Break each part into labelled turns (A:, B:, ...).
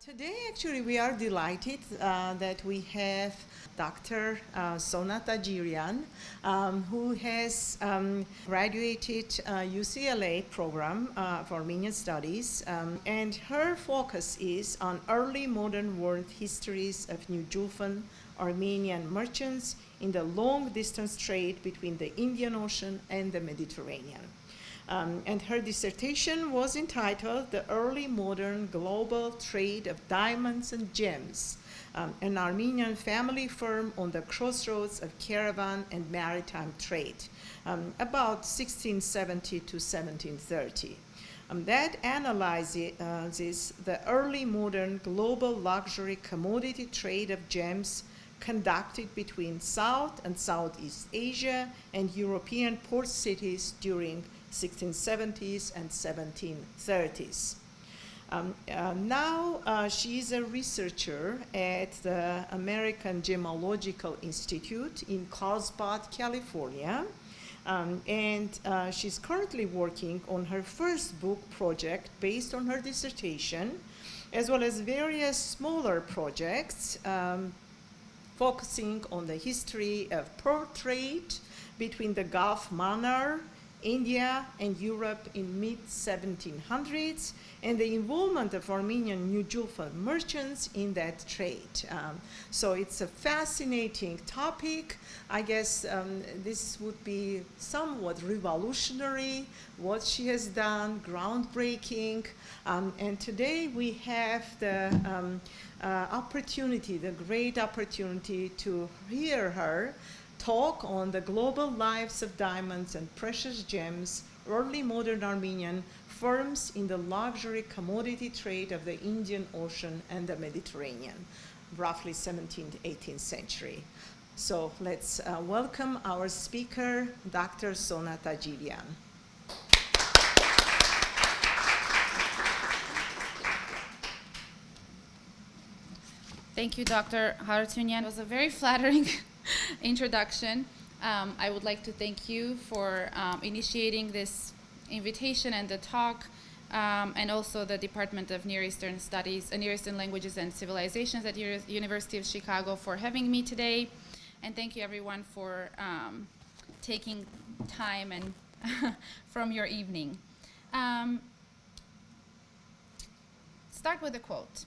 A: Today, actually, we are delighted that we have Dr. Sona Tajirian, who has graduated UCLA program for Armenian Studies, and her focus is on early modern world histories of New Julfan Armenian merchants in the long-distance trade between the Indian Ocean and the Mediterranean. And her dissertation was entitled The Early Modern Global Trade of Diamonds and Gems, an Armenian family firm on the crossroads of caravan and maritime trade, about 1670 to 1730. That analyzes the early modern global luxury commodity trade of gems conducted between South and Southeast Asia and European port cities during 1670s and 1730s. Now she is a researcher at the American Gemological Institute in Carlsbad, California, and she's currently working on her first book project based on her dissertation, as well as various smaller projects focusing on the history of pearl trade between the Gulf Manor, India, and Europe in mid-1700s, and the involvement of Armenian New Julfan merchants in that trade. So it's a fascinating topic. I guess this would be somewhat revolutionary, what she has done, groundbreaking. And today we have the opportunity, the great opportunity to hear her talk on the global lives of diamonds and precious gems, early modern Armenian firms in the luxury commodity trade of the Indian Ocean and the Mediterranean, roughly 17th, 18th century. So let's welcome our speaker, Dr. Sona Tajirian.
B: Thank you, Dr. Harutyunyan. It was a very flattering introduction. I would like to thank you for initiating this invitation and the talk, and also the Department of Near Eastern Studies, Near Eastern Languages and Civilizations at University of Chicago for having me today. And thank you, everyone, for taking time and from your evening. Start with a quote.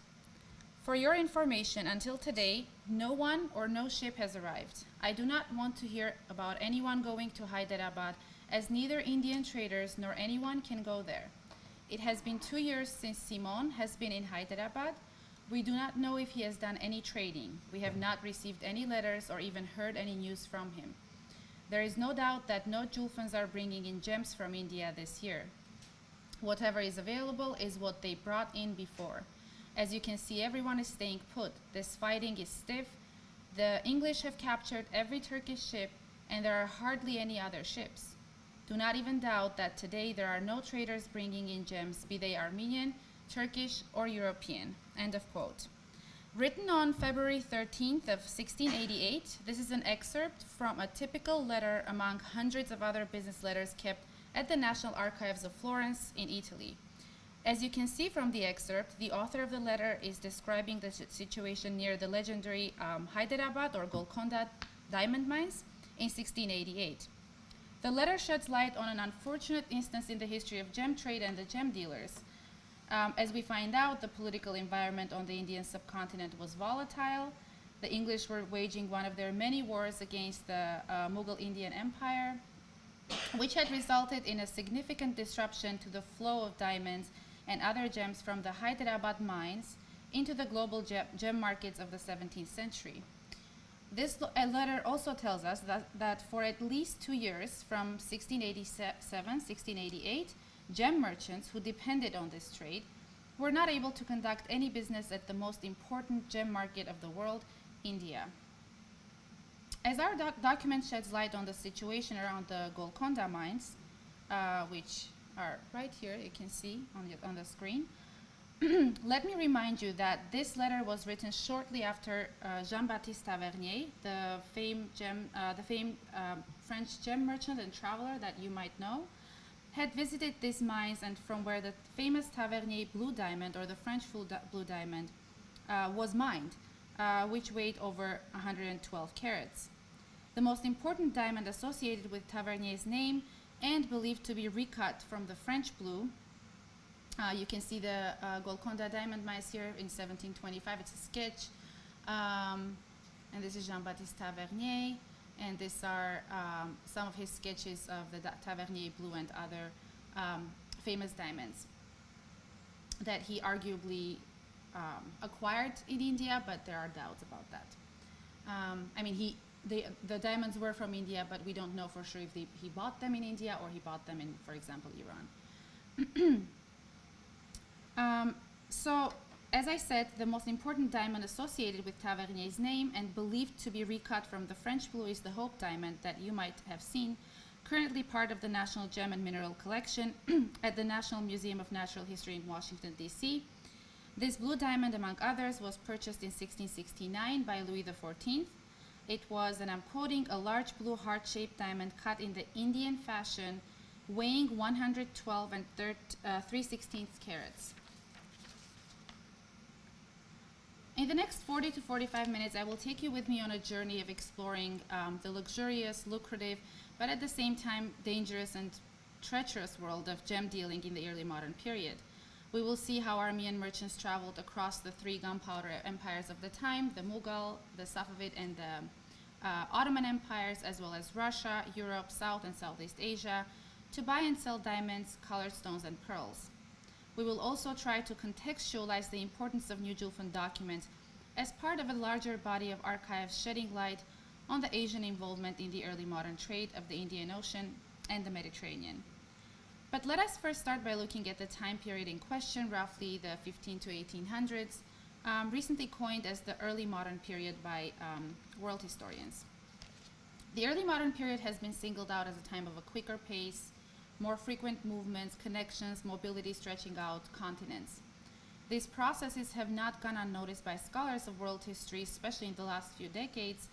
B: For your information, until today, no one or no ship has arrived. I do not want to hear about anyone going to Hyderabad, as neither Indian traders nor anyone can go there. It has been 2 years since Simon has been in Hyderabad. We do not know if he has done any trading. We have not received any letters or even heard any news from him. There is no doubt that no Julfans are bringing in gems from India this year. Whatever is available is what they brought in before. As you can see, everyone is staying put. This fighting is stiff. The English have captured every Turkish ship, and there are hardly any other ships. Do not even doubt that today there are no traders bringing in gems, be they Armenian, Turkish, or European. End of quote. Written on February 13th of 1688, this is an excerpt from a typical letter among hundreds of other business letters kept at the National Archives of Florence in Italy. As you can see from the excerpt, the author of the letter is describing the situation near the legendary Hyderabad or Golconda diamond mines in 1688. The letter sheds light on an unfortunate instance in the history of gem trade and the gem dealers. As we find out, the political environment on the Indian subcontinent was volatile. The English were waging one of their many wars against the Mughal Indian Empire, which had resulted in a significant disruption to the flow of diamonds and other gems from the Hyderabad mines into the global gem markets of the 17th century. This letter also tells us that for at least 2 years, from 1687-1688, gem merchants who depended on this trade were not able to conduct any business at the most important gem market of the world, India. As our document sheds light on the situation around the Golconda mines, which are right here, you can see on the screen. Let me remind you that this letter was written shortly after Jean-Baptiste Tavernier, the famed French gem merchant and traveler that you might know, had visited these mines, and from where the famous Tavernier blue diamond, or the French blue diamond, was mined, which weighed over 112 carats. The most important diamond associated with Tavernier's name and believed to be recut from the French blue. You can see the Golconda diamond mines here in 1725. It's a sketch. And this is Jean-Baptiste Tavernier. And these are some of his sketches of the Tavernier blue and other famous diamonds that he arguably acquired in India, but there are doubts about that. The diamonds were from India, but we don't know for sure if he bought them in India or he bought them in, for example, Iran. So, as I said, the most important diamond associated with Tavernier's name and believed to be recut from the French blue is the Hope diamond that you might have seen, currently part of the National Gem and Mineral Collection at the National Museum of Natural History in Washington, D.C. This blue diamond, among others, was purchased in 1669 by Louis XIV. It was, and I'm quoting, a large blue heart-shaped diamond cut in the Indian fashion, weighing 112 and 3/16 carats. In the next 40 to 45 minutes, I will take you with me on a journey of exploring the luxurious, lucrative, but at the same time dangerous and treacherous world of gem dealing in the early modern period. We will see how Armenian merchants traveled across the three gunpowder empires of the time, the Mughal, the Safavid, and the Ottoman empires, as well as Russia, Europe, South and Southeast Asia, to buy and sell diamonds, colored stones, and pearls. We will also try to contextualize the importance of New Julfan documents as part of a larger body of archives shedding light on the Asian involvement in the early modern trade of the Indian Ocean and the Mediterranean. But let us first start by looking at the time period in question, roughly the 15 to 1800s, recently coined as the early modern period by world historians. The early modern period has been singled out as a time of a quicker pace, more frequent movements, connections, mobility stretching out continents. These processes have not gone unnoticed by scholars of world history, especially in the last few decades,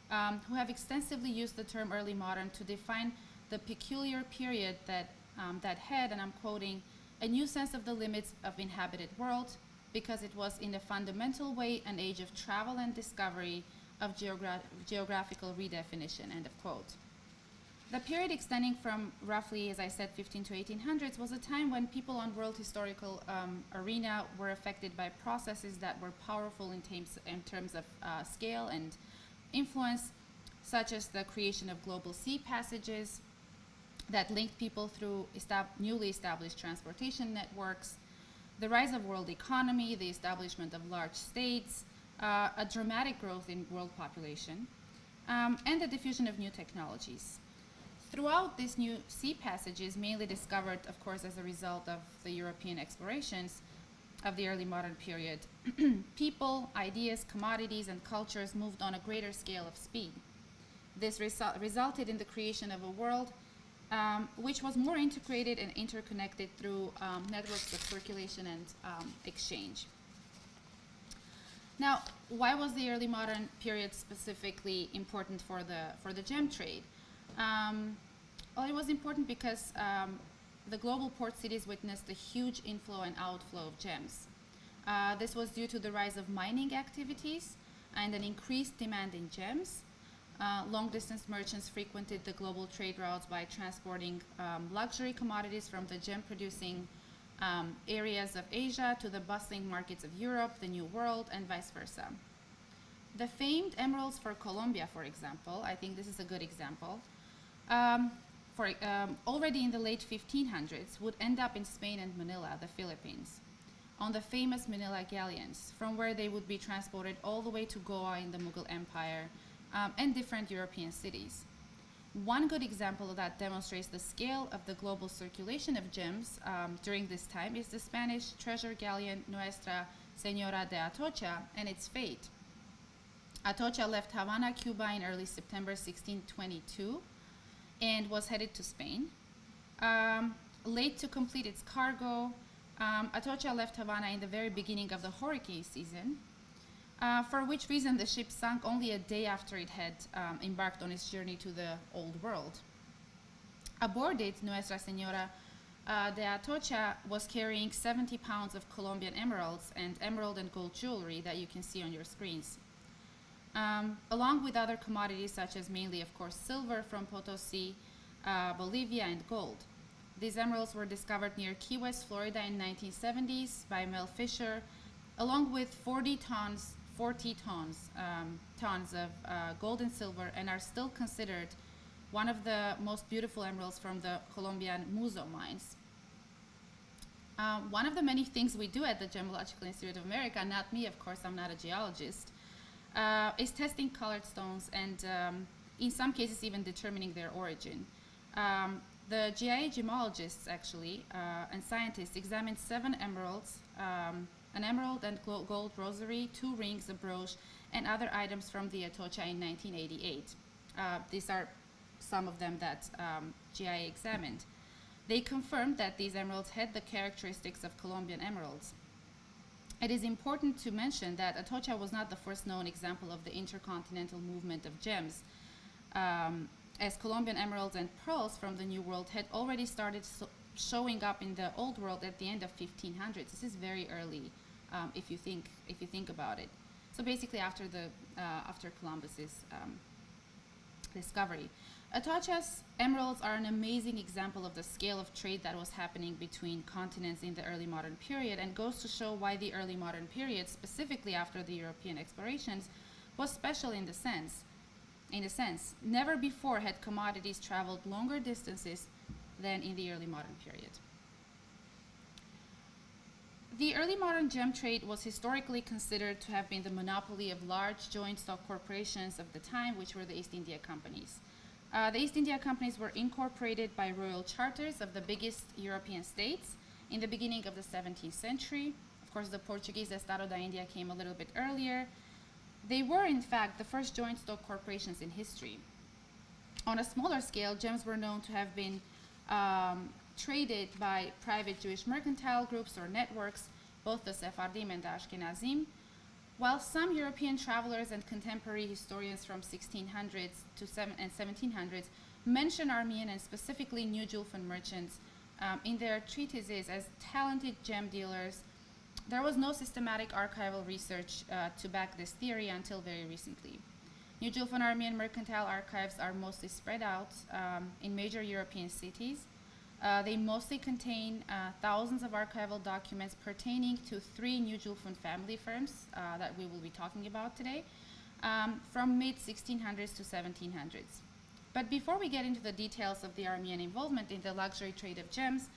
B: who have extensively used the term early modern to define the peculiar period that had, and I'm quoting, a new sense of the limits of inhabited world, because it was in a fundamental way an age of travel and discovery, of geographical redefinition, end of quote. The period extending from roughly, as I said, 15 to 1800s was a time when people on world historical arena were affected by processes that were powerful in terms of scale and influence, such as the creation of global sea passages that linked people through newly established transportation networks, the rise of world economy, the establishment of large states, a dramatic growth in world population, and the diffusion of new technologies. Throughout these new sea passages, mainly discovered, of course, as a result of the European explorations of the early modern period, people, ideas, commodities, and cultures moved on a greater scale of speed. This resulted in the creation of a world which was more integrated and interconnected through networks of circulation and exchange. Now, why was the early modern period specifically important for the gem trade? Well, it was important because the global port cities witnessed a huge inflow and outflow of gems. This was due to the rise of mining activities and an increased demand in gems. Long-distance merchants frequented the global trade routes by transporting luxury commodities from the gem-producing areas of Asia to the bustling markets of Europe, the New World, and vice versa. The famed emeralds for Colombia, for example, I think this is a good example, already in the late 1500s would end up in Spain and Manila, the Philippines, on the famous Manila galleons, from where they would be transported all the way to Goa in the Mughal Empire and different European cities. One good example that demonstrates the scale of the global circulation of gems during this time is the Spanish treasure galleon Nuestra Señora de Atocha and its fate. Atocha left Havana, Cuba in early September 1622 and was headed to Spain. Late to complete its cargo, Atocha left Havana in the very beginning of the hurricane season, for which reason the ship sank only a day after it had embarked on its journey to the Old World. Aboard it, Nuestra Señora the Atocha was carrying 70 pounds of Colombian emeralds and emerald and gold jewelry that you can see on your screens, along with other commodities such as mainly, of course, silver from Potosi, Bolivia, and gold. These emeralds were discovered near Key West, Florida in 1970s by Mel Fisher, along with 40 tons of gold and silver, and are still considered one of the most beautiful emeralds from the Colombian Muzo mines. One of the many things we do at the Gemological Institute of America, not me, of course, I'm not a geologist, is testing colored stones and in some cases even determining their origin. The GIA gemologists actually and scientists examined 7 emeralds, an emerald and gold rosary, 2 rings, a brooch, and other items from the Atocha in 1988. These are some of them that GIA examined. They confirmed that these emeralds had the characteristics of Colombian emeralds. It is important to mention that Atocha was not the first known example of the intercontinental movement of gems, as Colombian emeralds and pearls from the New World had already started showing up in the Old World at the end of 1500s. This is very early, if you think about it. So basically, after Columbus's discovery. Atocha's emeralds are an amazing example of the scale of trade that was happening between continents in the early modern period, and goes to show why the early modern period, specifically after the European explorations, was special in a sense. Never before had commodities traveled longer distances than in the early modern period. The early modern gem trade was historically considered to have been the monopoly of large joint stock corporations of the time, which were the East India Companies. The East India Companies were incorporated by royal charters of the biggest European states in the beginning of the 17th century. Of course, the Portuguese Estado da India came a little bit earlier. They were, in fact, the first joint stock corporations in history. On a smaller scale, gems were known to have been traded by private Jewish mercantile groups or networks, both the Sephardim and the Ashkenazim, while some European travelers and contemporary historians from 1600s and 1700s mention Armenian and specifically New Julfan merchants in their treatises as talented gem dealers. There was no systematic archival research to back this theory until very recently. New Julfan Armenian mercantile archives are mostly spread out in major European cities. They mostly contain thousands of archival documents pertaining to 3 New Julfan family firms that we will be talking about today, from mid-1600s to 1700s. But before we get into the details of the Armenian involvement in the luxury trade of gems,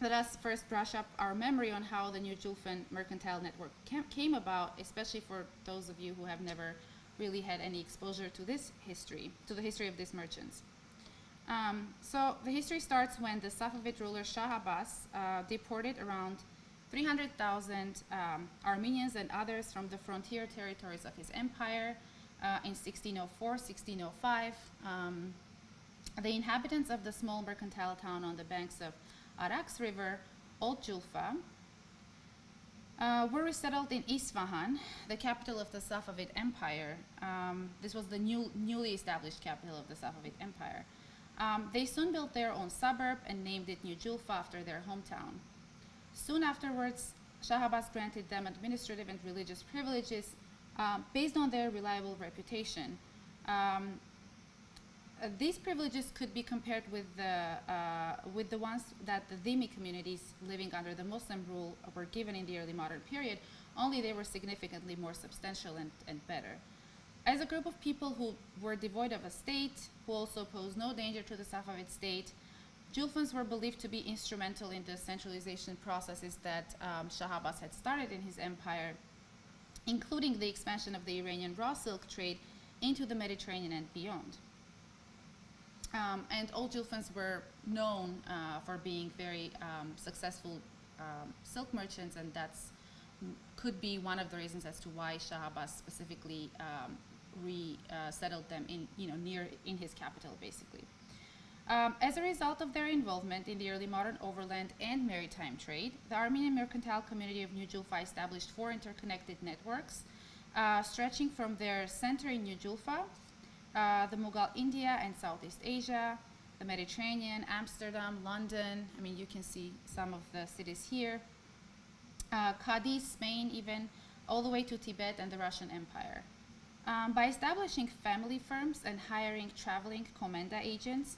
B: let us first brush up our memory on how the New Julfan mercantile network came about, especially for those of you who have never really had any exposure to this history, to the history of these merchants. So the history starts when the Safavid ruler Shah Abbas deported around 300,000 Armenians and others from the frontier territories of his empire in 1604, 1605. The inhabitants of the small mercantile town on the banks of Arax River, Old Julfa, were resettled in Isfahan, the capital of the Safavid Empire. This was the newly established capital of the Safavid Empire. They soon built their own suburb and named it New Julfa after their hometown. Soon afterwards, Shah Abbas granted them administrative and religious privileges based on their reliable reputation. These privileges could be compared with the ones that the dhimmi communities living under the Muslim rule were given in the early modern period, only they were significantly more substantial and better. As a group of people who were devoid of a state, who also posed no danger to the Safavid state, Julfans were believed to be instrumental in the centralization processes that Shah Abbas had started in his empire, including the expansion of the Iranian raw silk trade into the Mediterranean and beyond. And Old Julfans were known for being very successful silk merchants, and that's could be one of the reasons as to why Shah Abbas specifically resettled them in his capital, basically. As a result of their involvement in the early modern overland and maritime trade, the Armenian mercantile community of New Julfa established 4 interconnected networks stretching from their center in New Julfa, the Mughal India and Southeast Asia, the Mediterranean, Amsterdam, London. I mean, you can see some of the cities here. Cadiz, Spain, even, all the way to Tibet and the Russian Empire. By establishing family firms and hiring traveling comenda agents,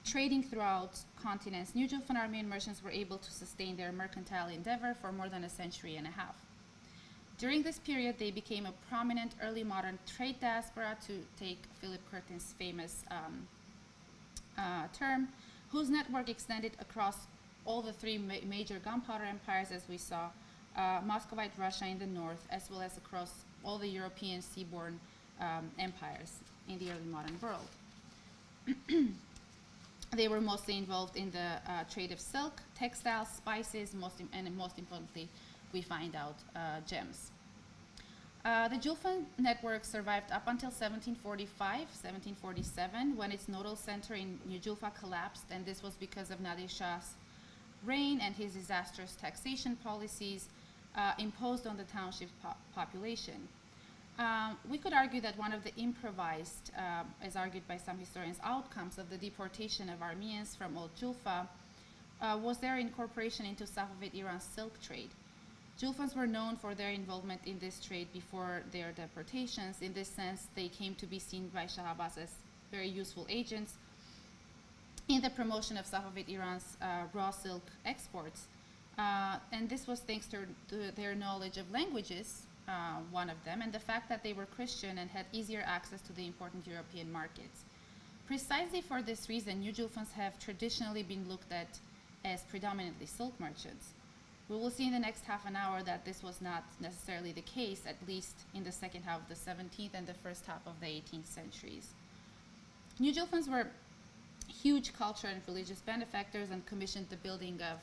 B: trading throughout continents, New Julfan Armenian merchants were able to sustain their mercantile endeavor for more than a century and a half. During this period, they became a prominent early modern trade diaspora, to take Philip Curtin's famous term, whose network extended across all the three major gunpowder empires, as we saw, Muscovite Russia in the north, as well as across all the European seaborne empires in the early modern world. They were mostly involved in the trade of silk, textiles, spices, and most importantly, we find out gems. The Julfan network survived up until 1745, 1747, when its nodal center in New Julfa collapsed, and this was because of Nadir Shah's reign and his disastrous taxation policies imposed on the township population. We could argue that one of the improvised, as argued by some historians, outcomes of the deportation of Armenians from Old Julfa was their incorporation into Safavid Iran's silk trade. Julfans were known for their involvement in this trade before their deportations. In this sense, they came to be seen by Shah Abbas as very useful agents in the promotion of Safavid Iran's raw silk exports. And this was thanks to their knowledge of languages, one of them, and the fact that they were Christian and had easier access to the important European markets. Precisely for this reason, New Julfans have traditionally been looked at as predominantly silk merchants. We will see in the next half an hour that this was not necessarily the case, at least in the second half of the 17th and the first half of the 18th centuries. New Julfans were huge cultural and religious benefactors and commissioned the building of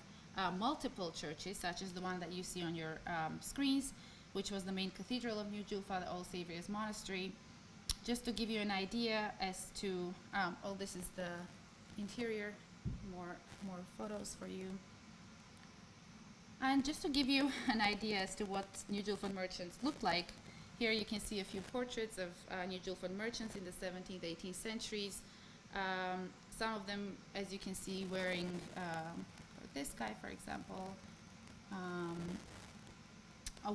B: multiple churches, such as the one that you see on your screens, which was the main cathedral of New Julfa, the All Saviors Monastery. Just to give you an idea as to, this is the interior, more photos for you. And just to give you an idea as to what New Julfan merchants looked like, here you can see a few portraits of New Julfan merchants in the 17th, 18th centuries. Some of them, as you can see, wearing, this guy, for example,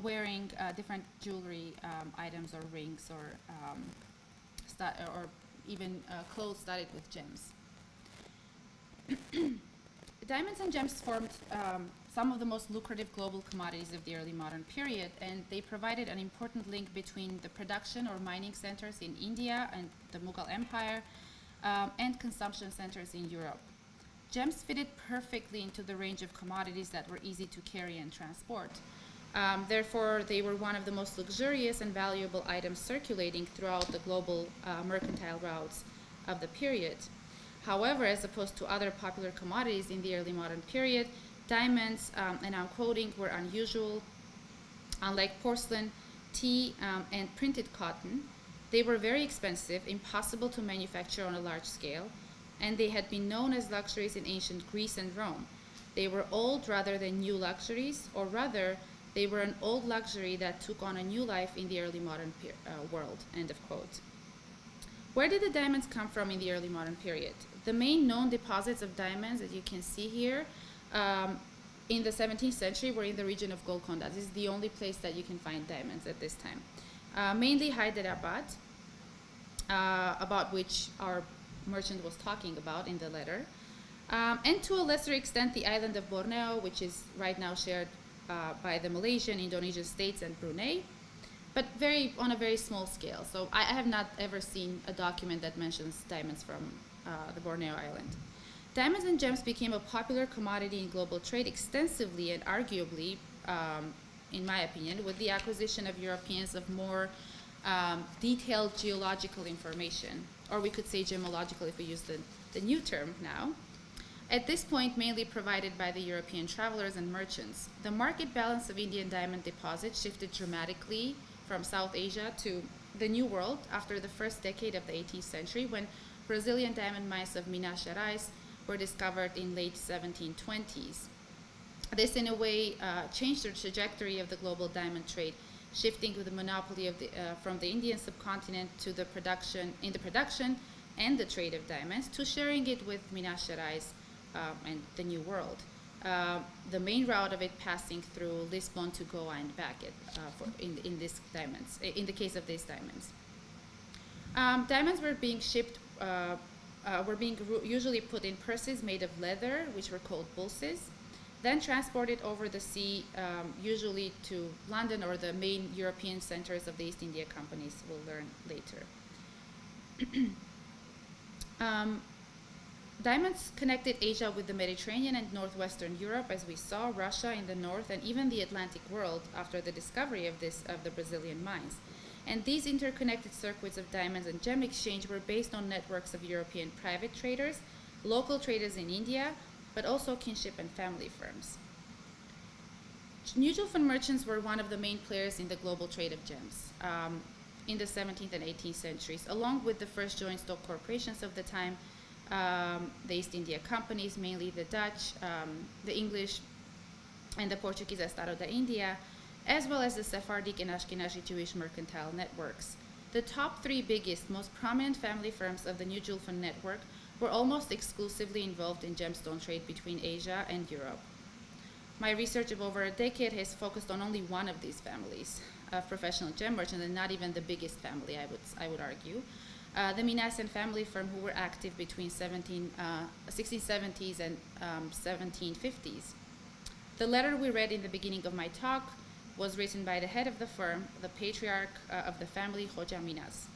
B: wearing different jewelry items or rings or even clothes studded with gems. Diamonds and gems formed some of the most lucrative global commodities of the early modern period, and they provided an important link between the production or mining centers in India and the Mughal Empire and consumption centers in Europe. Gems fitted perfectly into the range of commodities that were easy to carry and transport. Therefore, they were one of the most luxurious and valuable items circulating throughout the global mercantile routes of the period. However, as opposed to other popular commodities in the early modern period, diamonds, and I'm quoting, were unusual. Unlike porcelain, tea, and printed cotton, they were very expensive, impossible to manufacture on a large scale, and they had been known as luxuries in ancient Greece and Rome. They were old rather than new luxuries, or rather, they were an old luxury that took on a new life in the early modern world, end of quote. Where did the diamonds come from in the early modern period? The main known deposits of diamonds, as you can see here, in the 17th century were in the region of Golconda. This is the only place that you can find diamonds at this time. Mainly Hyderabad, about which our merchant was talking about in the letter, and to a lesser extent the island of Borneo, which is right now shared by the Malaysian, Indonesian states, and Brunei, but on a very small scale. So I have not ever seen a document that mentions diamonds from the Borneo island. Diamonds and gems became a popular commodity in global trade extensively and arguably, in my opinion, with the acquisition of Europeans of more detailed geological information, or we could say gemological if we use the new term now. At this point, mainly provided by the European travelers and merchants. The market balance of Indian diamond deposits shifted dramatically from South Asia to the New World after the first decade of the 18th century, when Brazilian diamond mines of Minas Gerais were discovered in late 1720s. This, in a way, changed the trajectory of the global diamond trade, shifting with the monopoly of from the Indian subcontinent to the production and the trade of diamonds to sharing it with Minas Gerais and the New World. The main route of it passing through Lisbon to Goa and back in these diamonds, in the case of these diamonds. Diamonds were being shipped, usually put in purses made of leather, which were called bulses, then transported over the sea, usually to London or the main European centers of the East India Companies, we'll learn later. Diamonds connected Asia with the Mediterranean and northwestern Europe, as we saw, Russia in the north, and even the Atlantic world after the discovery of the Brazilian mines. And these interconnected circuits of diamonds and gem exchange were based on networks of European private traders, local traders in India, but also kinship and family firms. New Julfan merchants were one of the main players in the global trade of gems in the 17th and 18th centuries, along with the first joint stock corporations of the time, the East India Companies, mainly the Dutch, the English, and the Portuguese Estado da India, as well as the Sephardic and Ashkenazi Jewish mercantile networks. The top three biggest, most prominent family firms of the New Julfan network were almost exclusively involved in gemstone trade between Asia and Europe. My research of over a decade has focused on only one of these families of professional gem merchants, and not even the biggest family, I would argue. The Minasan family firm, who were active between 1670s and 1750s. The letter we read in the beginning of my talk was written by the head of the firm, the patriarch of the family, Hoja Minas.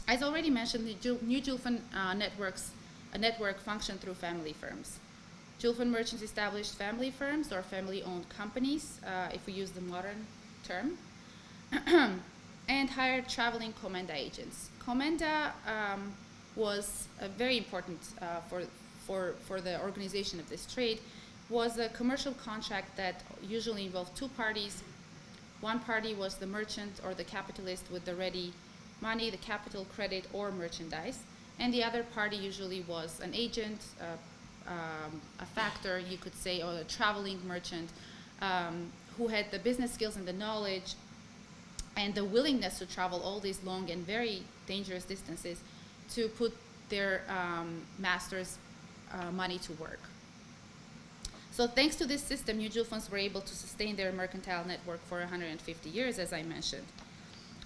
B: As already mentioned, the New Julfan network functioned through family firms. Julfan merchants established family firms or family-owned companies, if we use the modern term, and hired traveling comenda agents. Comenda was very important for the organization of this trade. Was a commercial contract that usually involved two parties. One party was the merchant or the capitalist with the ready money, the capital, credit, or merchandise, and the other party usually was an agent, a factor, you could say, or a traveling merchant who had the business skills and the knowledge and the willingness to travel all these long and very dangerous distances to put their master's money to work. So thanks to this system, New Julfans were able to sustain their mercantile network for 150 years, as I mentioned.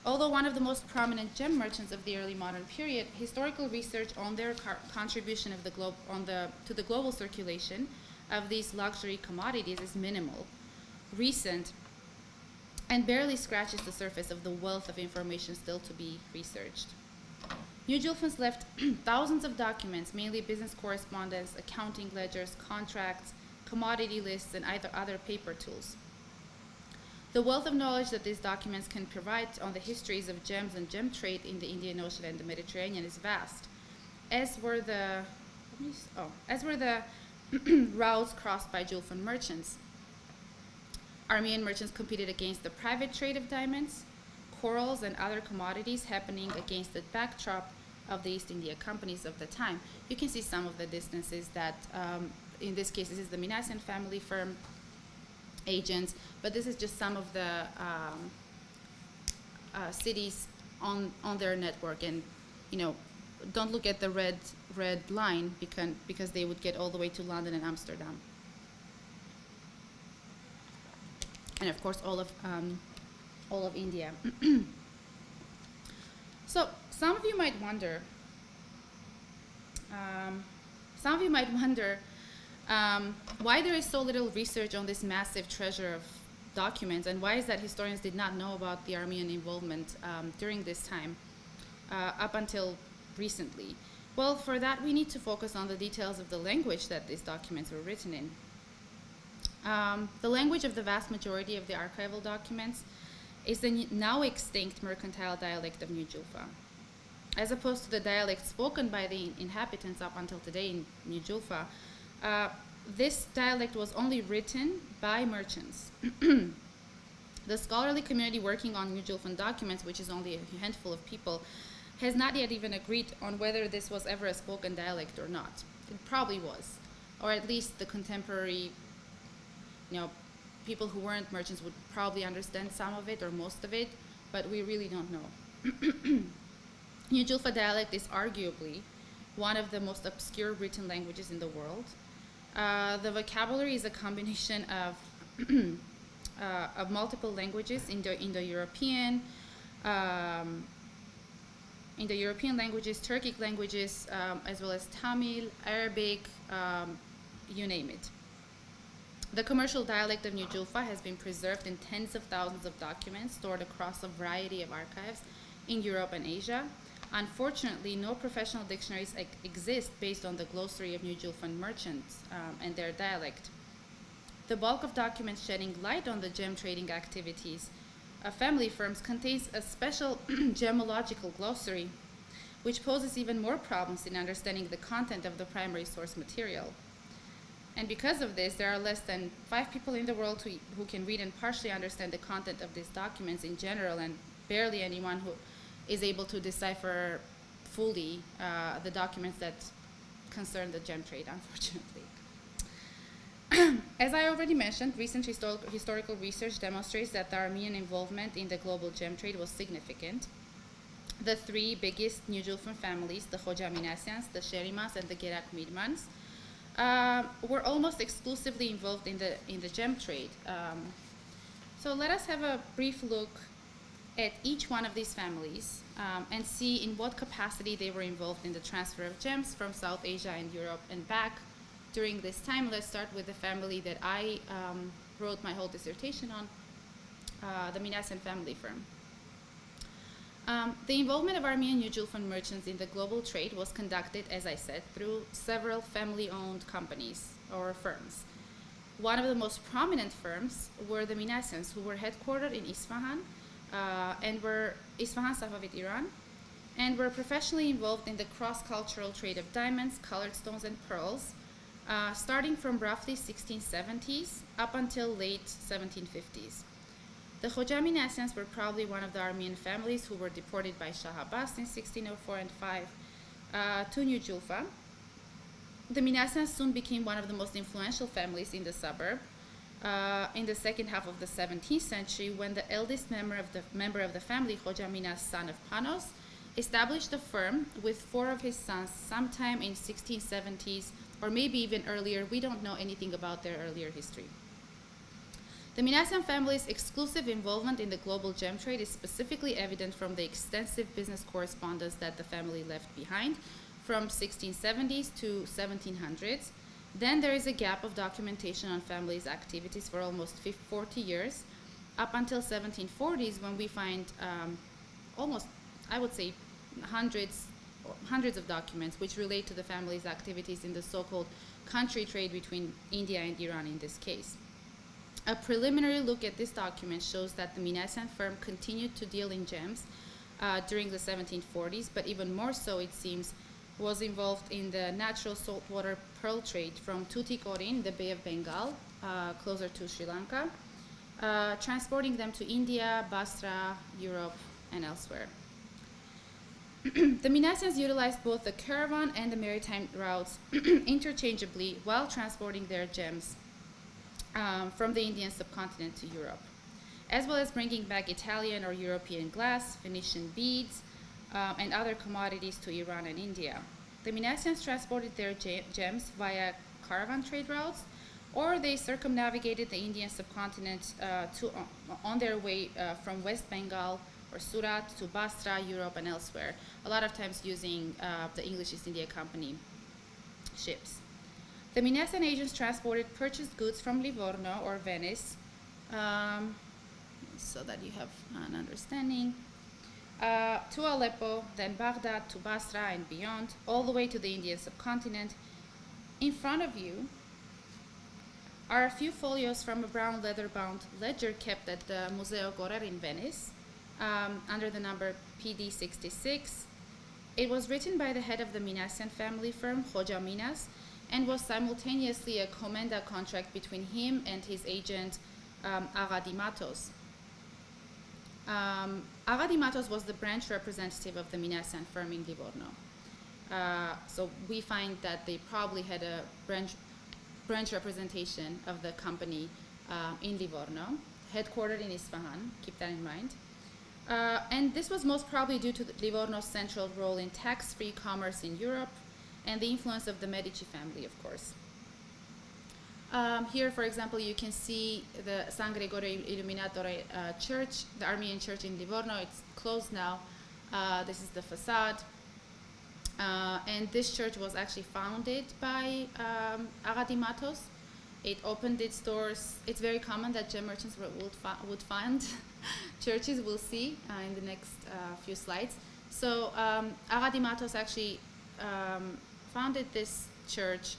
B: Although one of the most prominent gem merchants of the early modern period, historical research on their contribution of to the global circulation of these luxury commodities is minimal, recent, and barely scratches the surface of the wealth of information still to be researched. New Julfans left thousands of documents, mainly business correspondence, accounting ledgers, contracts, commodity lists, and other paper tools. The wealth of knowledge that these documents can provide on the histories of gems and gem trade in the Indian Ocean and the Mediterranean is vast, as were the routes crossed by Julfan merchants. Armenian merchants competed against the private trade of diamonds, corals, and other commodities happening against the backdrop of the East India Companies of the time. You can see some of the distances that, in this case, this is the Minasan family firm agents, but this is just some of the cities on their network. And don't look at the red line because they would get all the way to London and Amsterdam, and of course all of India. So some of you might wonder. Why there is so little research on this massive treasure of documents, and why is that historians did not know about the Armenian involvement during this time up until recently? Well, for that we need to focus on the details of the language that these documents were written in. The language of the vast majority of the archival documents is the now extinct mercantile dialect of New Julfa. As opposed to the dialect spoken by the inhabitants up until today in New Julfa, this dialect was only written by merchants. The scholarly community working on New Julfan documents, which is only a handful of people, has not yet even agreed on whether this was ever a spoken dialect or not. It probably was, or at least the contemporary, people who weren't merchants would probably understand some of it or most of it, but we really don't know. New Julfa dialect is arguably one of the most obscure written languages in the world. The vocabulary is a combination of multiple languages, Indo-European, Indo-European languages, Turkic languages, as well as Tamil, Arabic, you name it. The commercial dialect of New Julfa has been preserved in tens of thousands of documents stored across a variety of archives in Europe and Asia. Unfortunately, no professional dictionaries exist based on the glossary of New Julfan merchants and their dialect. The bulk of documents shedding light on the gem trading activities of family firms contains a special gemological glossary, which poses even more problems in understanding the content of the primary source material. And because of this, there are less than 5 people in the world who can read and partially understand the content of these documents in general, and barely anyone who is able to decipher fully the documents that concern the gem trade, unfortunately. As I already mentioned, recent historical research demonstrates that the Armenian involvement in the global gem trade was significant. The 3 biggest New Julfan families, the Khoja Minasyans, the Sherimans, and the Gerak Midmans, were almost exclusively involved in the gem trade. So let us have a brief look at each one of these families and see in what capacity they were involved in the transfer of gems from South Asia and Europe and back during this time. Let's start with the family that I wrote my whole dissertation on, the Minasyan family firm. The involvement of Armenian New Julfan merchants in the global trade was conducted, as I said, through several family-owned companies or firms. One of the most prominent firms were the Minasyans, who were headquartered in Isfahan, Isfahan, Safavid, Iran, and were professionally involved in the cross-cultural trade of diamonds, colored stones, and pearls, starting from roughly 1670s up until late 1750s. The Khoja Minasyans were probably one of the Armenian families who were deported by Shah Abbas in 1604 and 5 to New Julfa. The Minasyans soon became one of the most influential families in the suburb in the second half of the 17th century, when the eldest member of the family, Khoja Minas, son of Panos, established a firm with 4 of his sons sometime in 1670s or maybe even earlier. We don't know anything about their earlier history. The Minasyan family's exclusive involvement in the global gem trade is specifically evident from the extensive business correspondence that the family left behind from 1670s to 1700s. Then there is a gap of documentation on family's activities for almost 40 years, up until 1740s, when we find almost, I would say, hundreds of documents which relate to the family's activities in the so-called country trade between India and Iran in this case. A preliminary look at this document shows that the Minasyan firm continued to deal in gems during the 1740s, but even more so, it seems, was involved in the natural saltwater pearl trade from Tuticorin, the Bay of Bengal, closer to Sri Lanka, transporting them to India, Basra, Europe, and elsewhere. The Minasyans utilized both the caravan and the maritime routes interchangeably while transporting their gems from the Indian subcontinent to Europe, as well as bringing back Italian or European glass, Phoenician beads, and other commodities to Iran and India. The Minasyans transported their gems via caravan trade routes, or they circumnavigated the Indian subcontinent on their way from West Bengal or Surat to Basra, Europe, and elsewhere, a lot of times using the English East India Company ships. The Minasyan agents transported purchased goods from Livorno or Venice, so that you have an understanding, to Aleppo, then Baghdad, to Basra and beyond, all the way to the Indian subcontinent. In front of you are a few folios from a brown leather-bound ledger kept at the Museo Gorer in Venice, under the number PD 66. It was written by the head of the Minasyan family firm, Khoja Minas, and was simultaneously a commenda contract between him and his agent, Agha Matos. Agha Matos was the branch representative of the Minasyan firm in Livorno. So we find that they probably had a branch representation of the company in Livorno, headquartered in Isfahan, keep that in mind. And this was most probably due to Livorno's central role in tax-free commerce in Europe and the influence of the Medici family, of course. Here, for example, you can see the San Gregorio Illuminatore church, the Armenian church in Livorno. It's closed now. This is the facade. And this church was actually founded by Agadi Matos. It opened its doors. It's very common that gem merchants would fund churches. We'll see in the next few slides. So Agadi Matos actually founded this church,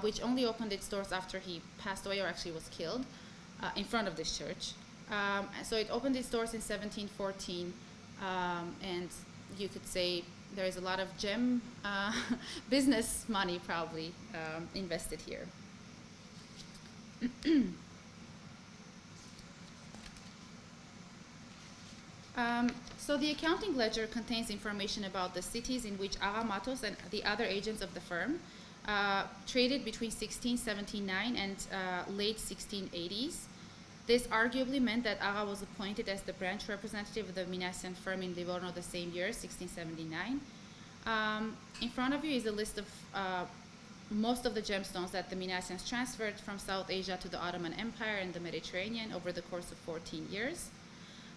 B: which only opened its doors after he passed away or actually was killed in front of this church. So it opened its doors in 1714, and you could say there is a lot of gem business money probably invested here. So the accounting ledger contains information about the cities in which Aga Matos and the other agents of the firm traded between 1679 and late 1680s. This arguably meant that Aga was appointed as the branch representative of the Minassian firm in Livorno the same year, 1679. In front of you is a list of most of the gemstones that the Minassians transferred from South Asia to the Ottoman Empire and the Mediterranean over the course of 14 years.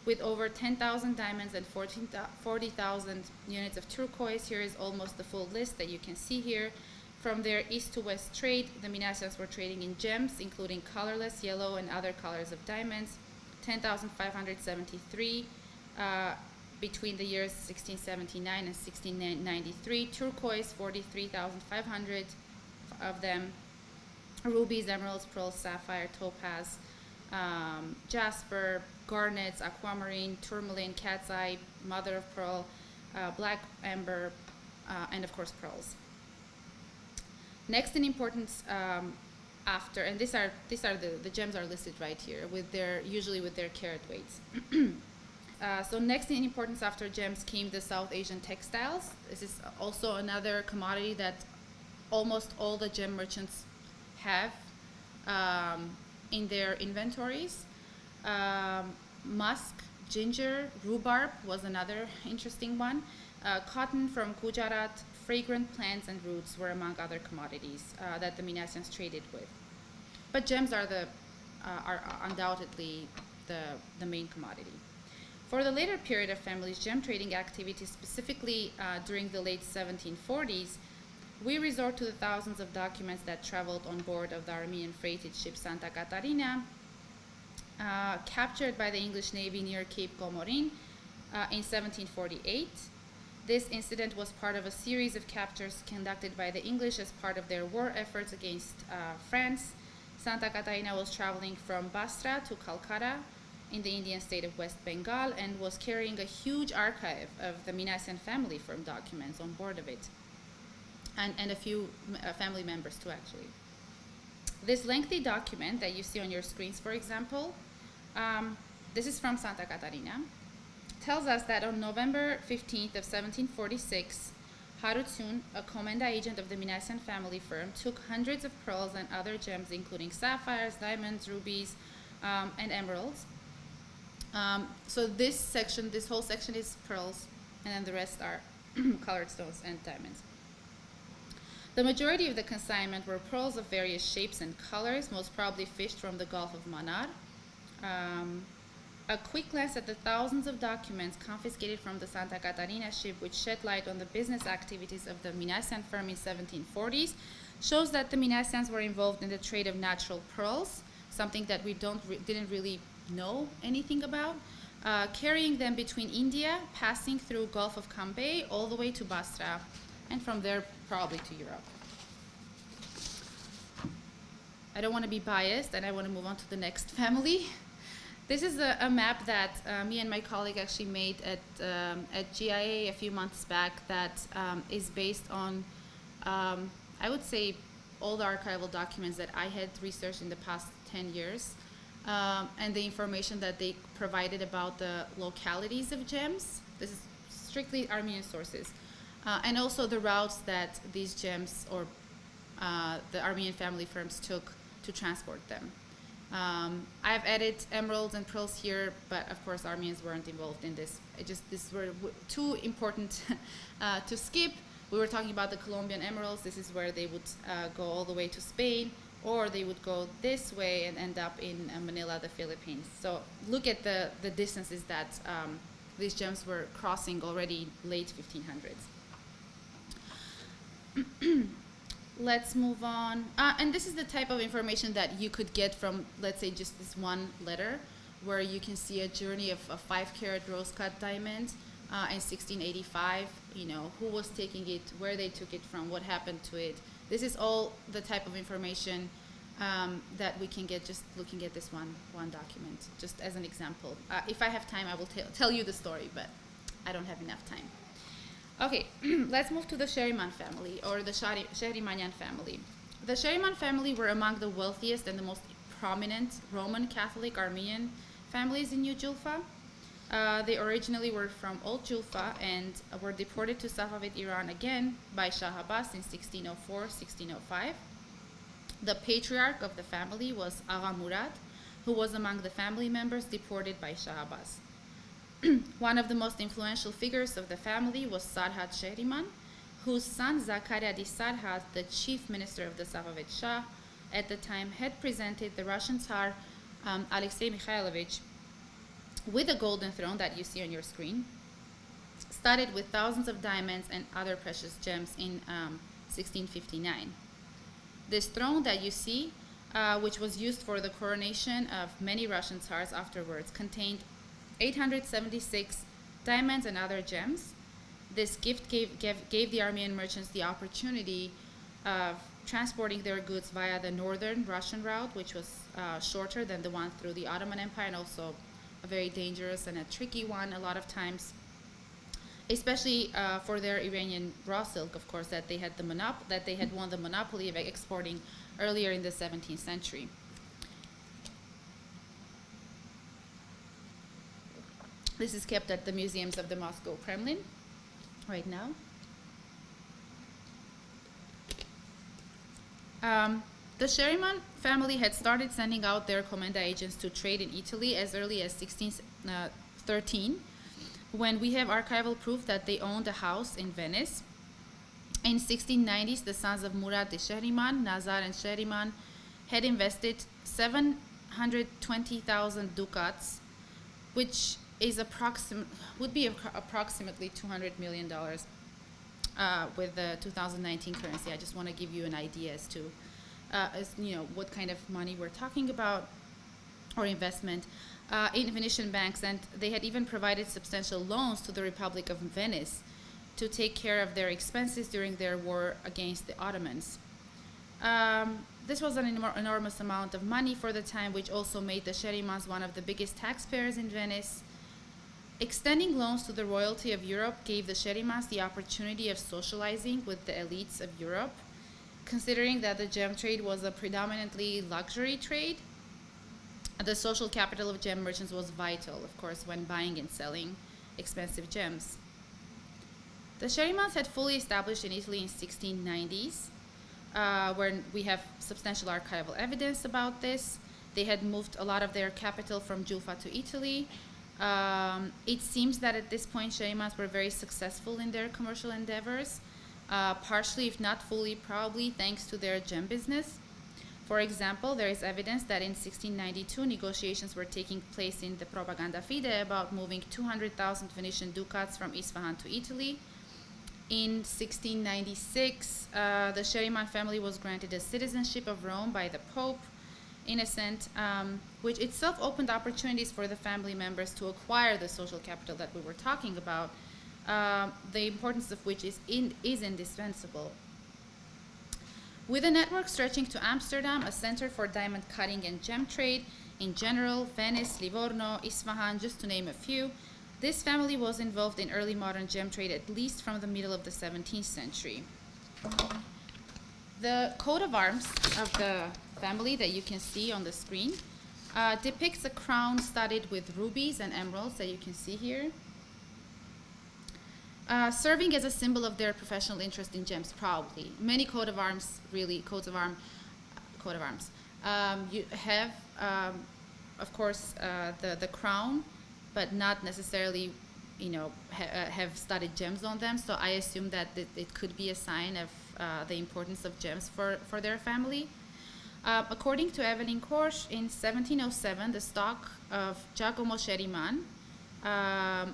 B: With over 10,000 diamonds and 40,000 units of turquoise, here is almost the full list that you can see here. From their east to west trade, the Minassians were trading in gems, including colorless, yellow, and other colors of diamonds. 10,573 between the years 1679 and 1693. Turquoise, 43,500 of them. Rubies, emeralds, pearls, sapphire, topaz, jasper, garnets, aquamarine, tourmaline, cat's eye, mother of pearl, black amber, and of course pearls. Next in importance after, and these are the gems are listed right here with usually with their carat weights. So next in importance after gems came the South Asian textiles. This is also another commodity that almost all the gem merchants have in their inventories. Musk, ginger, rhubarb was another interesting one. Cotton from Gujarat, fragrant plants and roots were among other commodities that the Minassians traded with. But gems are undoubtedly the main commodity. For the later period of family's gem trading activities, specifically during the late 1740s, we resort to the thousands of documents that traveled on board of the Armenian freighted ship Santa Catarina, captured by the English Navy near Cape Comorin in 1748. This incident was part of a series of captures conducted by the English as part of their war efforts against France. Santa Catarina was traveling from Basra to Calcutta in the Indian state of West Bengal and was carrying a huge archive of the Minassian family firm documents on board of it, and a few family members too, actually. This lengthy document that you see on your screens, for example, this is from Santa Catarina, tells us that on November 15th of 1746, Harutsun, a Komenda agent of the Minassian family firm, took hundreds of pearls and other gems, including sapphires, diamonds, rubies, and emeralds. So this whole section is pearls, and then the rest are colored stones and diamonds. The majority of the consignment were pearls of various shapes and colors, most probably fished from the Gulf of Manar. A quick glance at the thousands of documents confiscated from the Santa Catarina ship, which shed light on the business activities of the Minassian firm in 1740s, shows that the Minassians were involved in the trade of natural pearls, something that we didn't really know anything about, carrying them between India, passing through Gulf of Cambay, all the way to Basra, and from there probably to Europe. I don't want to be biased, and I want to move on to the next family. This is a map that me and my colleague actually made at GIA a few months back that is based on, I would say, all the archival documents that I had researched in the past 10 years, and the information that they provided about the localities of gems. This is strictly Armenian sources. And also the routes that these gems or the Armenian family firms took to transport them. I've added emeralds and pearls here, but of course Armenians weren't involved in this. These were too important to skip. We were talking about the Colombian emeralds. This is where they would go all the way to Spain, or they would go this way and end up in Manila, the Philippines. So look at the distances that these gems were crossing already late 1500s. Let's move on. And this is the type of information that you could get from, let's say, just this one letter, where you can see a journey of a 5-carat rose-cut diamond in 1685. You know, who was taking it, where they took it from, what happened to it. This is all the type of information that we can get just looking at this one document, just as an example. If I have time, I will tell you the story, but I don't have enough time. Okay, let's move to the Sheriman family, or the Shehrimanian family. The Sheriman family were among the wealthiest and the most prominent Roman Catholic Armenian families in New Julfa. They originally were from Old Julfa and were deported to Safavid Iran again by Shah Abbas in 1604-1605. The patriarch of the family was Agha Murad, who was among the family members deported by Shah Abbas. One of the most influential figures of the family was Sarhad Shehriman, whose son Zakariadi Sarhad, the chief minister of the Safavid Shah at the time, had presented the Russian Tsar Alexei Mikhailovich with a golden throne that you see on your screen, studded with thousands of diamonds and other precious gems in 1659. This throne that you see, which was used for the coronation of many Russian Tsars afterwards, contained 876 diamonds and other gems. This gift gave the Armenian merchants the opportunity of transporting their goods via the northern Russian route, which was shorter than the one through the Ottoman Empire, and also a very dangerous and a tricky one a lot of times, especially for their Iranian raw silk, of course, that they had won the monopoly of exporting earlier in the 17th century. This is kept at the museums of the Moscow Kremlin right now. The Sheriman family had started sending out their comenda agents to trade in Italy as early as 1613, when we have archival proof that they owned a house in Venice. In 1690s, the sons of Murad de Shehriman, Nazar and Shehriman, had invested 720,000 ducats, which is would be approximately $200 million with the 2019 currency. I just want to give you an idea as to what kind of money we're talking about, or investment in Venetian banks, and they had even provided substantial loans to the Republic of Venice to take care of their expenses during their war against the Ottomans. This was an enormous amount of money for the time, which also made the Sherimans one of the biggest taxpayers in Venice. Extending loans to the royalty of Europe gave the Sherimans the opportunity of socializing with the elites of Europe, considering that the gem trade was a predominantly luxury trade. The social capital of gem merchants was vital, of course, when buying and selling expensive gems. The Sherimans had fully established in Italy in 1690s, where we have substantial archival evidence about this. They had moved a lot of their capital from Julfa to Italy. It seems that at this point Sherimans were very successful in their commercial endeavors, partially, if not fully, probably thanks to their gem business. For example, there is evidence that in 1692 negotiations were taking place in the Propaganda Fide about moving 200,000 Venetian ducats from Isfahan to Italy. In 1696, the Sheriman family was granted a citizenship of Rome by the Pope Innocent, which itself opened opportunities for the family members to acquire the social capital that we were talking about, the importance of which is indispensable. With a network stretching to Amsterdam, a center for diamond cutting and gem trade in general, Venice, Livorno, Isfahan, just to name a few, this family was involved in early modern gem trade at least from the middle of the 17th century. The coat of arms of the family that you can see on the screen depicts a crown studded with rubies and emeralds that you can see here, serving as a symbol of their professional interest in gems, probably. Many coat of arms You have, of course, the crown, but not necessarily, have studded gems on them. So I assume that it could be a sign of the importance of gems for their family. According to Evelyn Korsch, in 1707, the stock of Giacomo Scheriman,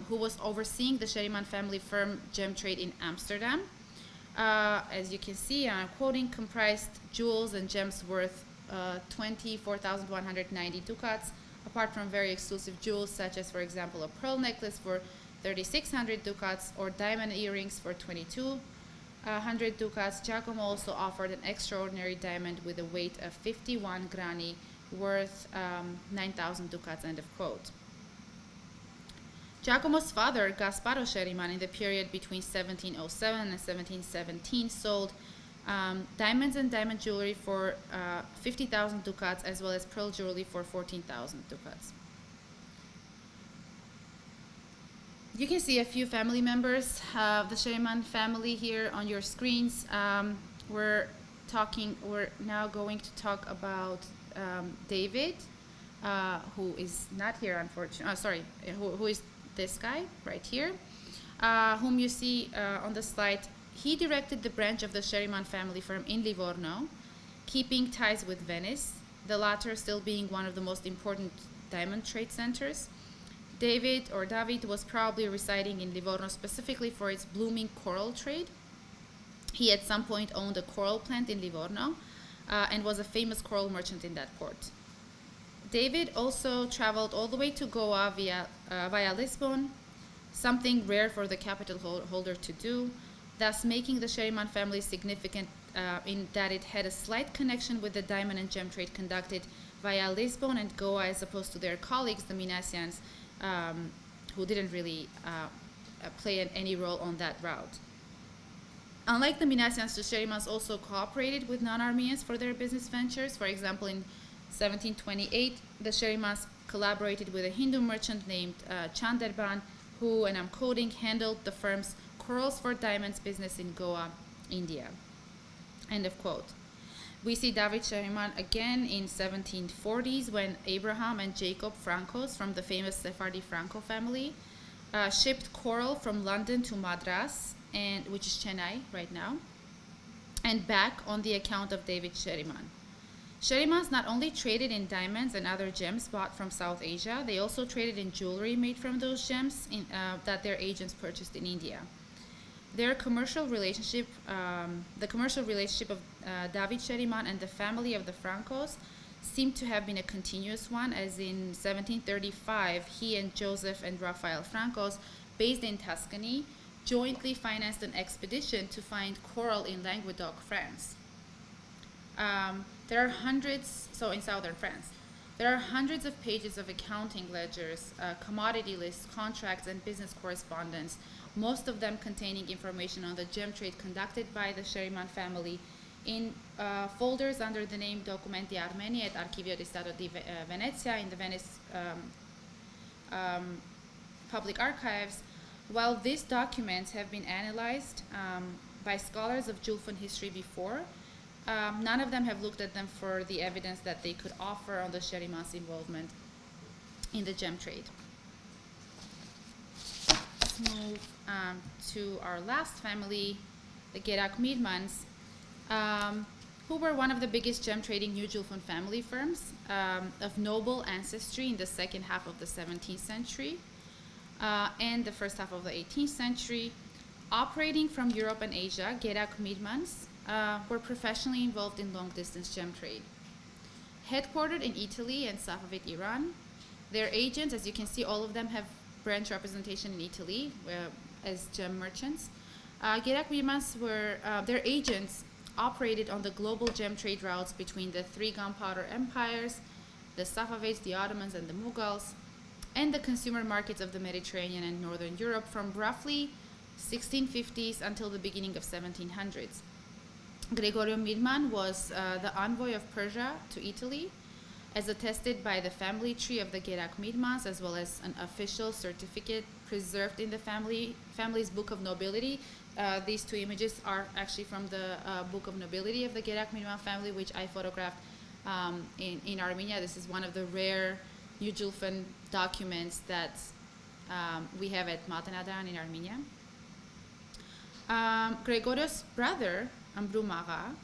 B: who was overseeing the Scheriman family firm gem trade in Amsterdam, as you can see, I'm quoting, comprised jewels and gems worth 24,190 ducats, apart from very exclusive jewels such as, for example, a pearl necklace for 3,600 ducats or diamond earrings for 2,200 ducats. Giacomo also offered an extraordinary diamond with a weight of 51 grani worth 9,000 ducats, end of quote. Giacomo's father, Gasparo Scheriman, in the period between 1707 and 1717, sold diamonds and diamond jewelry for 50,000 ducats, as well as pearl jewelry for 14,000 ducats. You can see a few family members of the Scheriman family here on your screens. We're now going to talk about David, who is not here, unfortunately. Who is this guy right here, whom you see on the slide. He directed the branch of the Scheriman family firm in Livorno, keeping ties with Venice, the latter still being one of the most important diamond trade centers. David was probably residing in Livorno specifically for its blooming coral trade. He at some point owned a coral plant in Livorno and was a famous coral merchant in that port. David also traveled all the way to Goa via Lisbon, something rare for the capital holder to do, thus making the Scheriman family significant in that it had a slight connection with the diamond and gem trade conducted via Lisbon and Goa, as opposed to their colleagues, the Minassians, who didn't really play any role on that route. Unlike the Minassians, the Scherimans also cooperated with non-Armenians for their business ventures. For example, in 1728, the Scherimans collaborated with a Hindu merchant named Chanderban, who, and I'm quoting, handled the firm's corals for diamonds business in Goa, India. End of quote. We see David Scheriman again in 1740s when Abraham and Jacob Francos from the famous Sephardi Franco family shipped coral from London to Madras, which is Chennai right now, and back on the account of David Scheriman. Scherimans not only traded in diamonds and other gems bought from South Asia, they also traded in jewelry made from those gems that their agents purchased in India. Their commercial relationship, the commercial relationship of David Scheriman and the family of the Francos seemed to have been a continuous one, as in 1735, he and Joseph and Raphael Francos, based in Tuscany, jointly financed an expedition to find coral in Languedoc, France. There are hundreds, so in southern France, there are hundreds of pages of accounting ledgers, commodity lists, contracts, and business correspondence, most of them containing information on the gem trade conducted by the Scheriman family in folders under the name Documenti Armeni at Archivio di Stato di Venezia in the Venice Public Archives. While these documents have been analyzed by scholars of Julfan history before, none of them have looked at them for the evidence that they could offer on the Scheriman's involvement in the gem trade. Let's move to our last family, the Gerak Miedmans, who were one of the biggest gem trading New Julfan family firms of noble ancestry in the second half of the 17th century and the first half of the 18th century. Operating from Europe and Asia, Gerak Miedmans were professionally involved in long-distance gem trade. Headquartered in Italy and Safavid Iran, their agents, as you can see, all of them have branch representation in Italy as gem merchants. Gerak Miedmans were, their agents operated on the global gem trade routes between the three gunpowder empires, the Safavids, the Ottomans, and the Mughals, and the consumer markets of the Mediterranean and Northern Europe from roughly 1650s until the beginning of 1700s. Gregorio Miedman was the envoy of Persia to Italy, as attested by the family tree of the Gerak Miedmans, as well as an official certificate preserved in the family's Book of Nobility. These two images are actually from the Book of Nobility of the Gerak Miedman family, which I photographed in Armenia. This is one of the rare Yujulfan documents that we have at Maltanadan in Armenia. Gregorios' brother, Ambrumaga,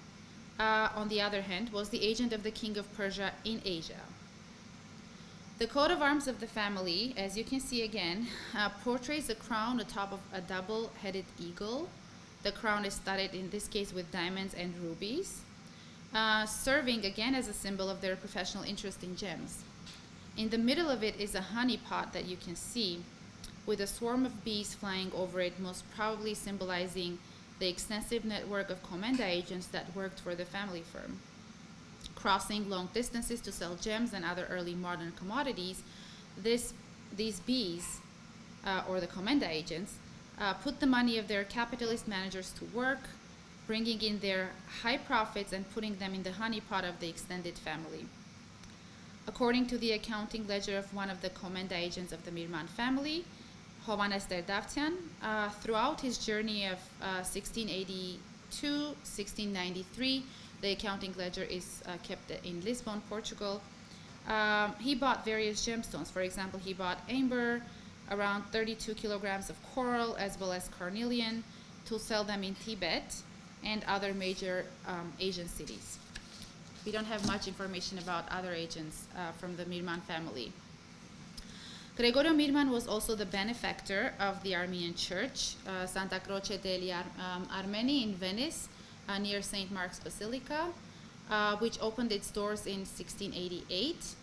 B: on the other hand, was the agent of the king of Persia in Asia. The coat of arms of the family, as you can see again, portrays a crown atop of a double-headed eagle. The crown is studded, in this case, with diamonds and rubies, serving again as a symbol of their professional interest in gems. In the middle of it is a honey pot that you can see, with a swarm of bees flying over it, most probably symbolizing the extensive network of Comenda agents that worked for the family firm. Crossing long distances to sell gems and other early modern commodities, these bees, or the Comenda agents, put the money of their capitalist managers to work, bringing in their high profits and putting them in the honey pot of the extended family. According to the accounting ledger of one of the Comenda agents of the Mirman family, Hovannes Derdavtian, throughout his journey of 1682-1693, the accounting ledger is kept in Lisbon, Portugal. He bought various gemstones. For example, he bought amber, around 32 kilograms of coral, as well as carnelian, to sell them in Tibet and other major Asian cities. We don't have much information about other agents from the Mirman family. Gregorio Mirman was also the benefactor of the Armenian church, Santa Croce degli Armeni in Venice, near St. Mark's Basilica, which opened its doors in 1688.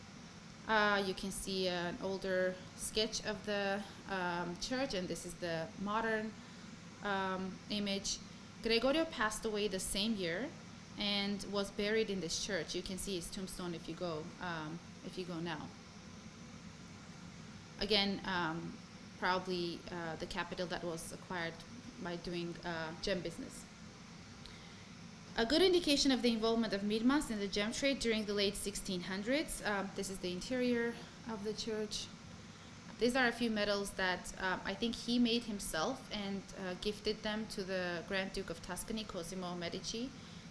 B: You can see an older sketch of the church, and this is the modern image. Gregorio passed away the same year and was buried in this church. You can see his tombstone if you go now. Again, probably the capital that was acquired by doing gem business. A good indication of the involvement of Mirmans in the gem trade during the late 1600s. This is the interior of the church. These are a few medals that I think he made himself and gifted them to the Grand Duke of Tuscany, Cosimo Medici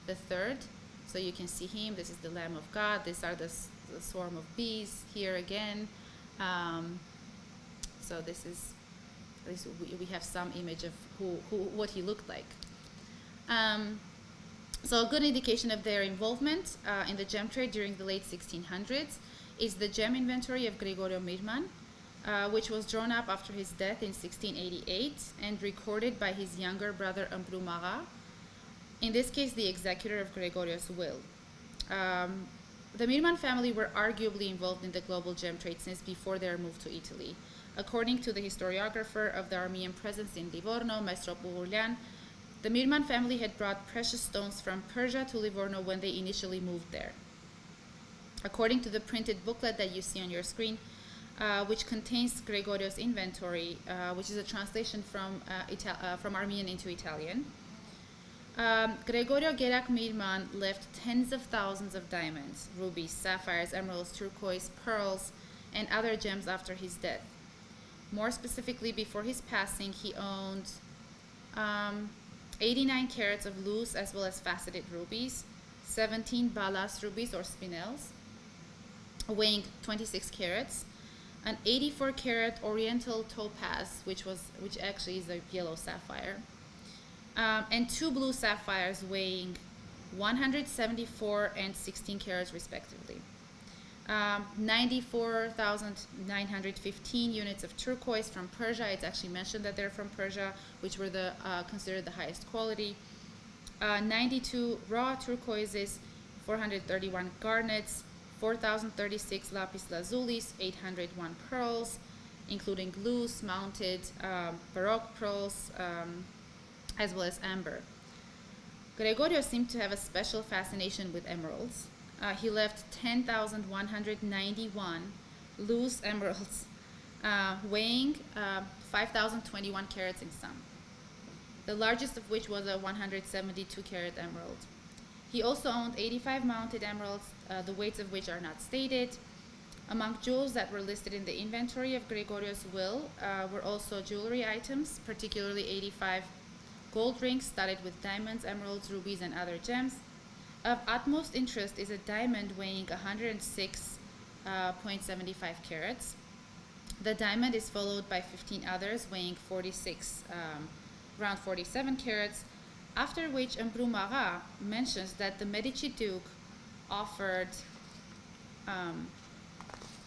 B: III. So you can see him. This is the Lamb of God. These are the swarm of bees here again. So this is, at least we have some image of what he looked like. So a good indication of their involvement in the gem trade during the late 1600s is the gem inventory of Gregorio Mirman, which was drawn up after his death in 1688 and recorded by his younger brother Ambrumaga, in this case the executor of Gregorio's will. The Mirman family were arguably involved in the global gem trade since before their move to Italy. According to the historiographer of the Armenian presence in Livorno, Maestro Purulian, the Mirman family had brought precious stones from Persia to Livorno when they initially moved there. According to the printed booklet that you see on your screen, which contains Gregorio's inventory, which is a translation from Armenian into Italian, Gregorio Gerak Mirman left tens of thousands of diamonds, rubies, sapphires, emeralds, turquoise, pearls, and other gems after his death. More specifically, before his passing, he owned 89 carats of loose as well as faceted rubies, 17 balas rubies or spinels, weighing 26 carats, an 84 carat oriental topaz, which actually is a yellow sapphire, and 2 blue sapphires weighing 174 and 16 carats respectively. 94,915 units of turquoise from Persia. It's actually mentioned that they're from Persia, which were considered the highest quality. 92 raw turquoises, 431 garnets, 4,036 lapis lazulis, 801 pearls, including loose, mounted, baroque pearls, as well as amber. Gregorio seemed to have a special fascination with emeralds. He left 10,191 loose emeralds, weighing 5,021 carats in sum, the largest of which was a 172 carat emerald. He also owned 85 mounted emeralds, the weights of which are not stated. Among jewels that were listed in the inventory of Gregorio's will were also jewelry items, particularly 85 gold rings studded with diamonds, emeralds, rubies, and other gems, Of utmost interest is a diamond weighing 106.75 carats. The diamond is followed by 15 others weighing around 47 carats, after which Marat mentions that the Medici Duke offered,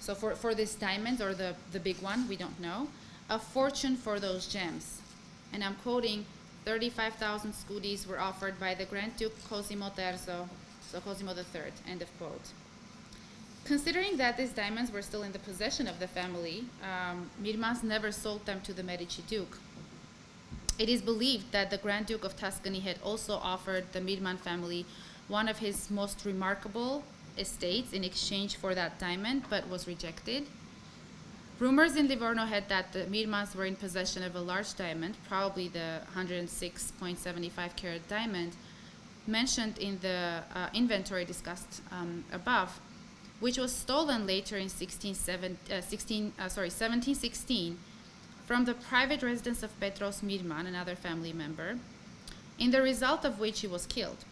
B: so for this diamond, or the big one, we don't know, a fortune for those gems. And I'm quoting, 35,000 scudis were offered by the Grand Duke Cosimo Terzo, so Cosimo III, end of quote. Considering that these diamonds were still in the possession of the family, Mirmans never sold them to the Medici Duke. It is believed that the Grand Duke of Tuscany had also offered the Mirman family one of his most remarkable estates in exchange for that diamond, but was rejected. Rumors in Livorno had that the Mirmans were in possession of a large diamond, probably the 106.75 carat diamond, mentioned in the inventory discussed above, which was stolen later in 1716 from the private residence of Petros Mirman, another family member, in the result of which he was killed.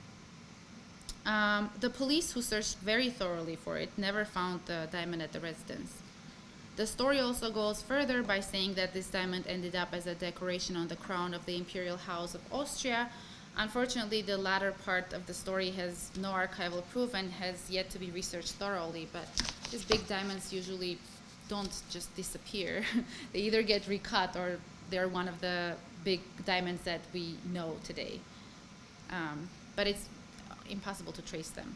B: The police, who searched very thoroughly for it, never found the diamond at the residence. The story also goes further by saying that this diamond ended up as a decoration on the crown of the Imperial House of Austria. Unfortunately, the latter part of the story has no archival proof and has yet to be researched thoroughly, but these big diamonds usually don't just disappear. They either get recut or they're one of the big diamonds that we know today. But it's impossible to trace them.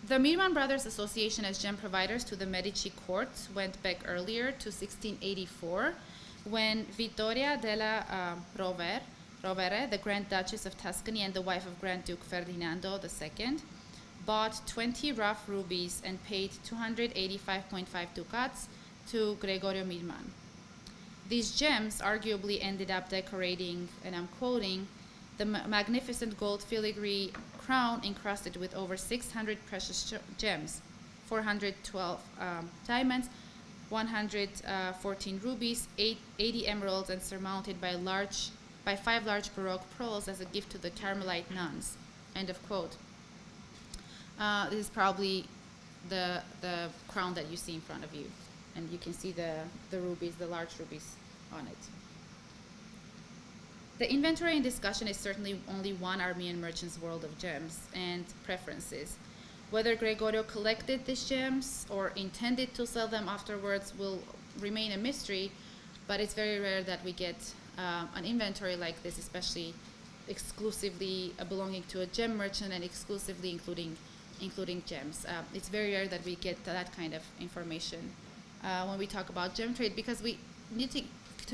B: The Mirman Brothers Association as gem providers to the Medici court went back earlier to 1684, when Vittoria della Rovere, the Grand Duchess of Tuscany and the wife of Grand Duke Ferdinando II, bought 20 rough rubies and paid 285.5 ducats to Gregorio Mirman. These gems arguably ended up decorating, and I'm quoting, the magnificent gold filigree crown encrusted with over 600 precious gems, 412 diamonds, 114 rubies, 80 emeralds, and surmounted by 5 large Baroque pearls as a gift to the Carmelite nuns. End of quote. This is probably the crown that you see in front of you, and you can see the rubies, the large rubies on it. The inventory in discussion is certainly only one Armenian merchant's world of gems and preferences. Whether Gregorio collected these gems or intended to sell them afterwards will remain a mystery, but it's very rare that we get an inventory like this, especially exclusively belonging to a gem merchant and exclusively including gems. It's very rare that we get that kind of information when we talk about gem trade, because we need to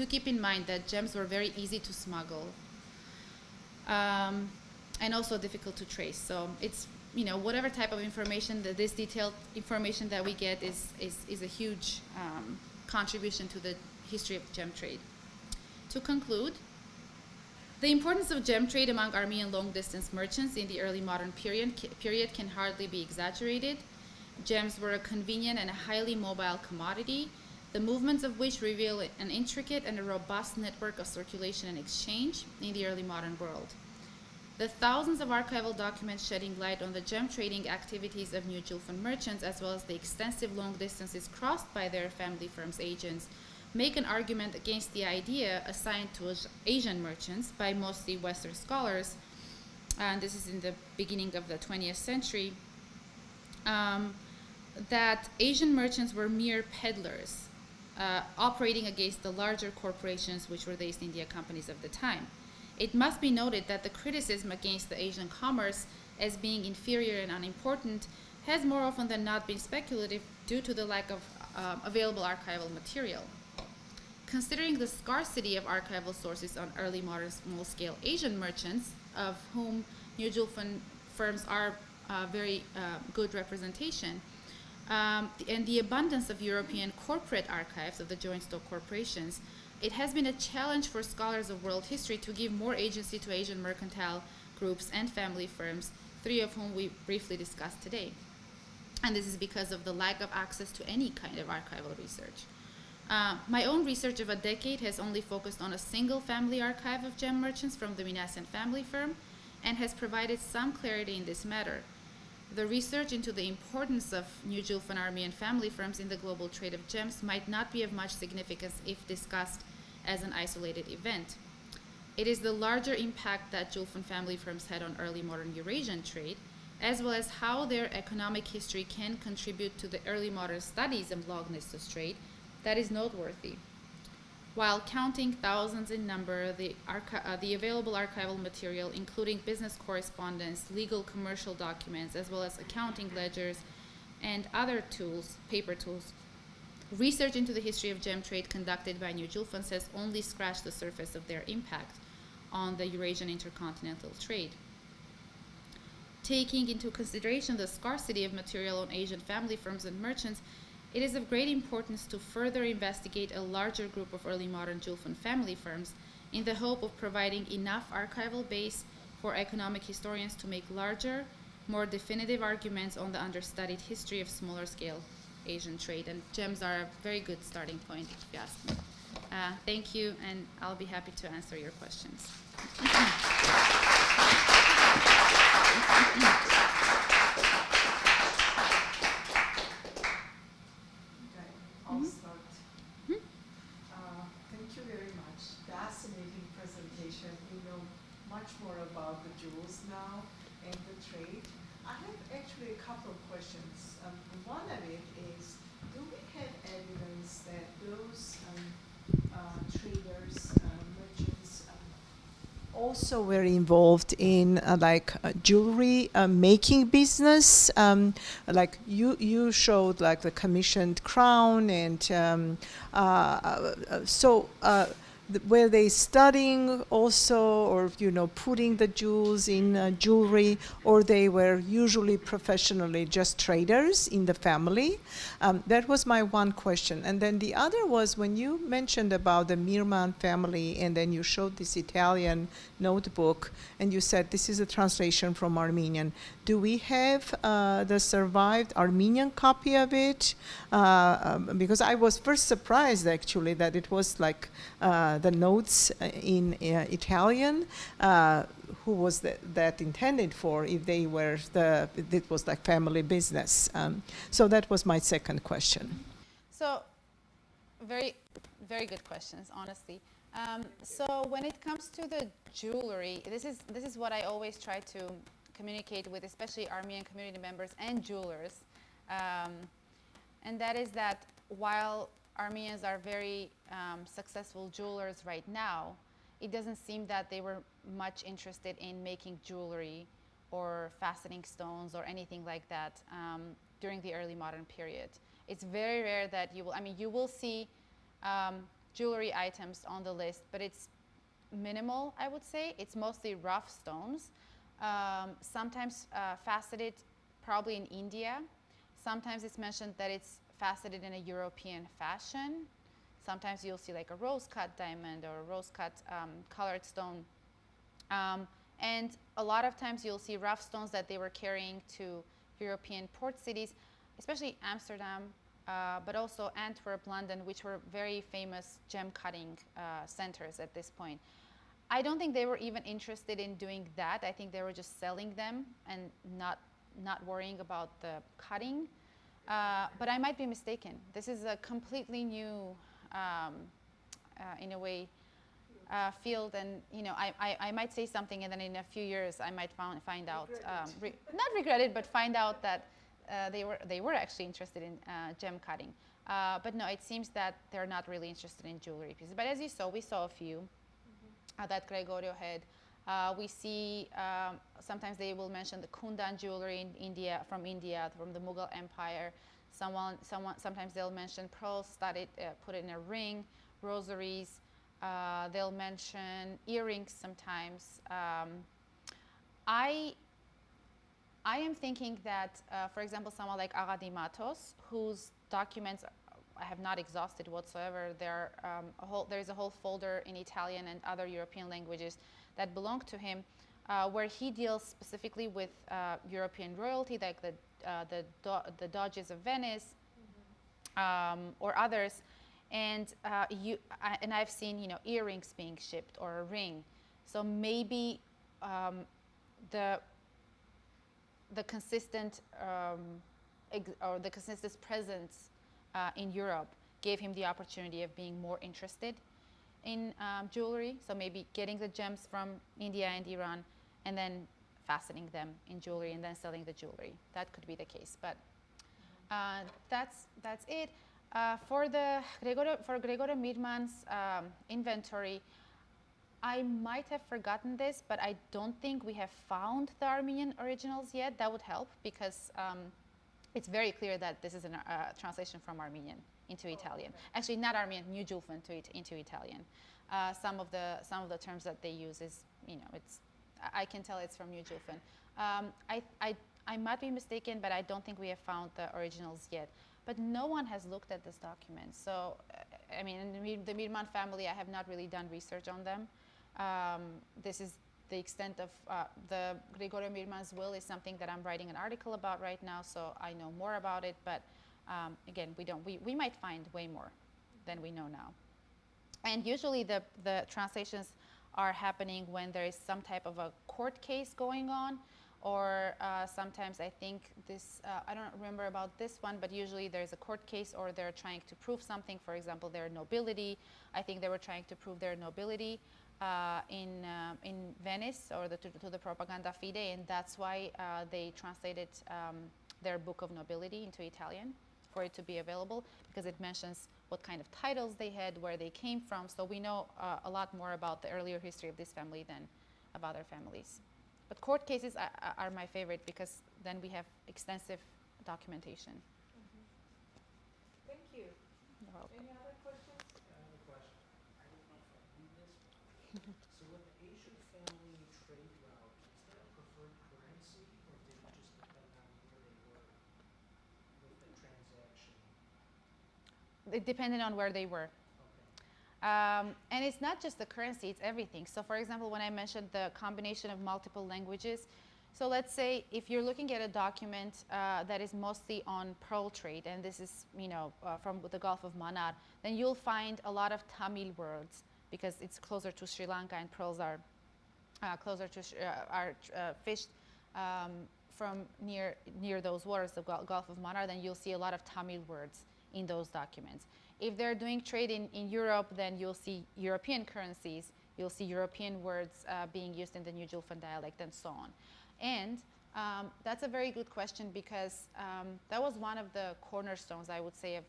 B: keep in mind that gems were very easy to smuggle and also difficult to trace. So it's, whatever type of information, this detailed information that we get is a huge contribution to the history of gem trade. To conclude, the importance of gem trade among Armenian long-distance merchants in the early modern period can hardly be exaggerated. Gems were a convenient and a highly mobile commodity, the movements of which reveal an intricate and a robust network of circulation and exchange in the early modern world. The thousands of archival documents shedding light on the gem trading activities of New Julfan merchants, as well as the extensive long distances crossed by their family firms' agents, make an argument against the idea assigned to Asian merchants by mostly Western scholars, and this is in the beginning of the 20th century, that Asian merchants were mere peddlers, operating against the larger corporations which were the East India companies of the time. It must be noted that the criticism against the Asian commerce as being inferior and unimportant has more often than not been speculative due to the lack of available archival material. Considering the scarcity of archival sources on early modern small-scale Asian merchants, of whom New Julfan firms are very good representation, and the abundance of European corporate archives of the joint stock corporations, it has been a challenge for scholars of world history to give more agency to Asian mercantile groups and family firms, 3 of whom we briefly discussed today. And this is because of the lack of access to any kind of archival research. My own research of a decade has only focused on a single family archive of gem merchants from the Minassian family firm, and has provided some clarity in this matter. The research into the importance of New Julfan Armenian family firms in the global trade of gems might not be of much significance if discussed as an isolated event. It is the larger impact that Julfan family firms had on early modern Eurasian trade, as well as how their economic history can contribute to the early modern studies of Long-distance trade, that is noteworthy. While counting thousands in number, the available archival material, including business correspondence, legal commercial documents, as well as accounting ledgers and other tools, paper tools, research into the history of gem trade conducted by New Julfans has only scratched the surface of their impact on the Eurasian intercontinental trade. Taking into consideration the scarcity of material on Asian family firms and merchants, it is of great importance to further investigate a larger group of early modern Julfan family firms in the hope of providing enough archival base for economic historians to make larger, more definitive arguments on the understudied history of smaller scale Asian trade. And gems are a very good starting point, if you ask me. Thank you, and I'll be happy to answer your questions.
A: I'll start. Thank you very much. Fascinating presentation. We know much more about the jewels now and the trade. I have actually a couple of questions. One of it is, do we have evidence that those traders, merchants, also were involved in jewelry making business? Like you showed like the commissioned crown, and were they studying also, or putting the jewels in jewelry, or they were usually professionally just traders in the family? That was my one question. And then the other was, when you mentioned about the Mirman family, and then you showed this Italian notebook, and you said this is a translation from Armenian. Do we have the survived Armenian copy of it? Because I was first surprised, actually, that it was like the notes in Italian. Who was that intended for, if they were it was like family business? So that was my second question.
B: So, very, very good questions, honestly. So when it comes to the jewelry, this is what I always try to communicate with, especially Armenian community members and jewelers, and that is that while Armenians are very successful jewelers right now, it doesn't seem that they were much interested in making jewelry or faceting stones or anything like that during the early modern period. It's very rare that you will see jewelry items on the list, but it's minimal, I would say. It's mostly rough stones, sometimes faceted, probably in India. Sometimes it's mentioned that it's faceted in a European fashion. Sometimes you'll see like a rose-cut diamond or a rose-cut colored stone. And a lot of times you'll see rough stones that they were carrying to European port cities, especially Amsterdam, but also Antwerp, London, which were very famous gem cutting centers at this point. I don't think they were even interested in doing that. I think they were just selling them and not worrying about the cutting. But I might be mistaken. This is a completely new, in a way, field, and I might say something, and then in a few years I might find out, not regret it, but find out that they were actually interested in gem cutting. But no, it seems that they're not really interested in jewelry pieces. But as you saw, we saw a few that Gregorio had. We see sometimes they will mention the Kundan jewelry in India, from the Mughal Empire. Sometimes they'll mention pearls studded, put in a ring, rosaries. They'll mention earrings sometimes. I am thinking that, for example, someone like Agadi Matos, whose documents I have not exhausted whatsoever. There's a whole folder in Italian and other European languages that belong to him, where he deals specifically with European royalty, like the Doges of Venice, or others. And I've seen earrings being shipped or a ring. So maybe the consistent or the consistent presence in Europe gave him the opportunity of being more interested in jewelry. So maybe getting the gems from India and Iran and then fastening them in jewelry and then selling the jewelry. That could be the case, but that's it. For Gregorio Mirman's inventory, I might have forgotten this, but I don't think we have found the Armenian originals yet. That would help because it's very clear that this is a translation from Armenian into Italian. Actually, not Armenian, New Julfan into Italian. Some of the terms that they use is, it's, I can tell it's from New Julfan. I might be mistaken, but I don't think we have found the originals yet. But no one has looked at this document. So, I mean, in the Mirman family, I have not really done research on them. This is the extent of the Gregorio Mirman's will is something that I'm writing an article about right now, so I know more about it. But again, we might find way more than we know now. And usually the translations are happening when there is some type of a court case going on, or sometimes I think this, I don't remember about this one, but usually there's a court case or they're trying to prove something. For example, their nobility. I think they were trying to prove their nobility in Venice or to the Propaganda Fide, and that's why they translated their Book of Nobility into Italian for it to be available, because it mentions what kind of titles they had, where they came from. So we know a lot more about the earlier history of this family than of other families. But court cases are my favorite because then we have extensive documentation.
A: Mm-hmm. Thank you.
B: You're welcome.
A: Any other questions?
C: I have a question. I don't know if I read this. So with the Asian family trade route, is there a preferred currency, or did it just depend on where they were with the transaction?
B: It depended on where they were. And it's not just the currency, it's everything. So for example, when I mentioned the combination of multiple languages, so let's say if you're looking at a document that is mostly on pearl trade, and this is from the Gulf of Mannar, then you'll find a lot of Tamil words because it's closer to Sri Lanka, and pearls are closer to fished from near those waters, the Gulf of Mannar. Then you'll see a lot of Tamil words in those documents. If they're doing trade in Europe, then you'll see European currencies, you'll see European words being used in the New Julfan dialect, and so on. And that's a very good question because that was one of the cornerstones, I would say, of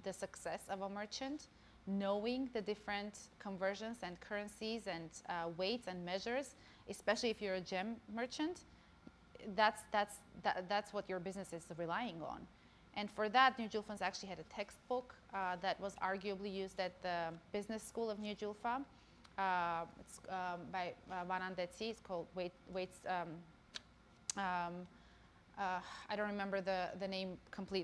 B: the success of a merchant, knowing the different conversions and currencies and weights and measures, especially if you're a gem merchant. That's what your business is relying on. And for that, New Julfans actually had a textbook that was arguably used at the business school of New Julfa. It's by Vanandetsi. It's called Weights. I don't remember the name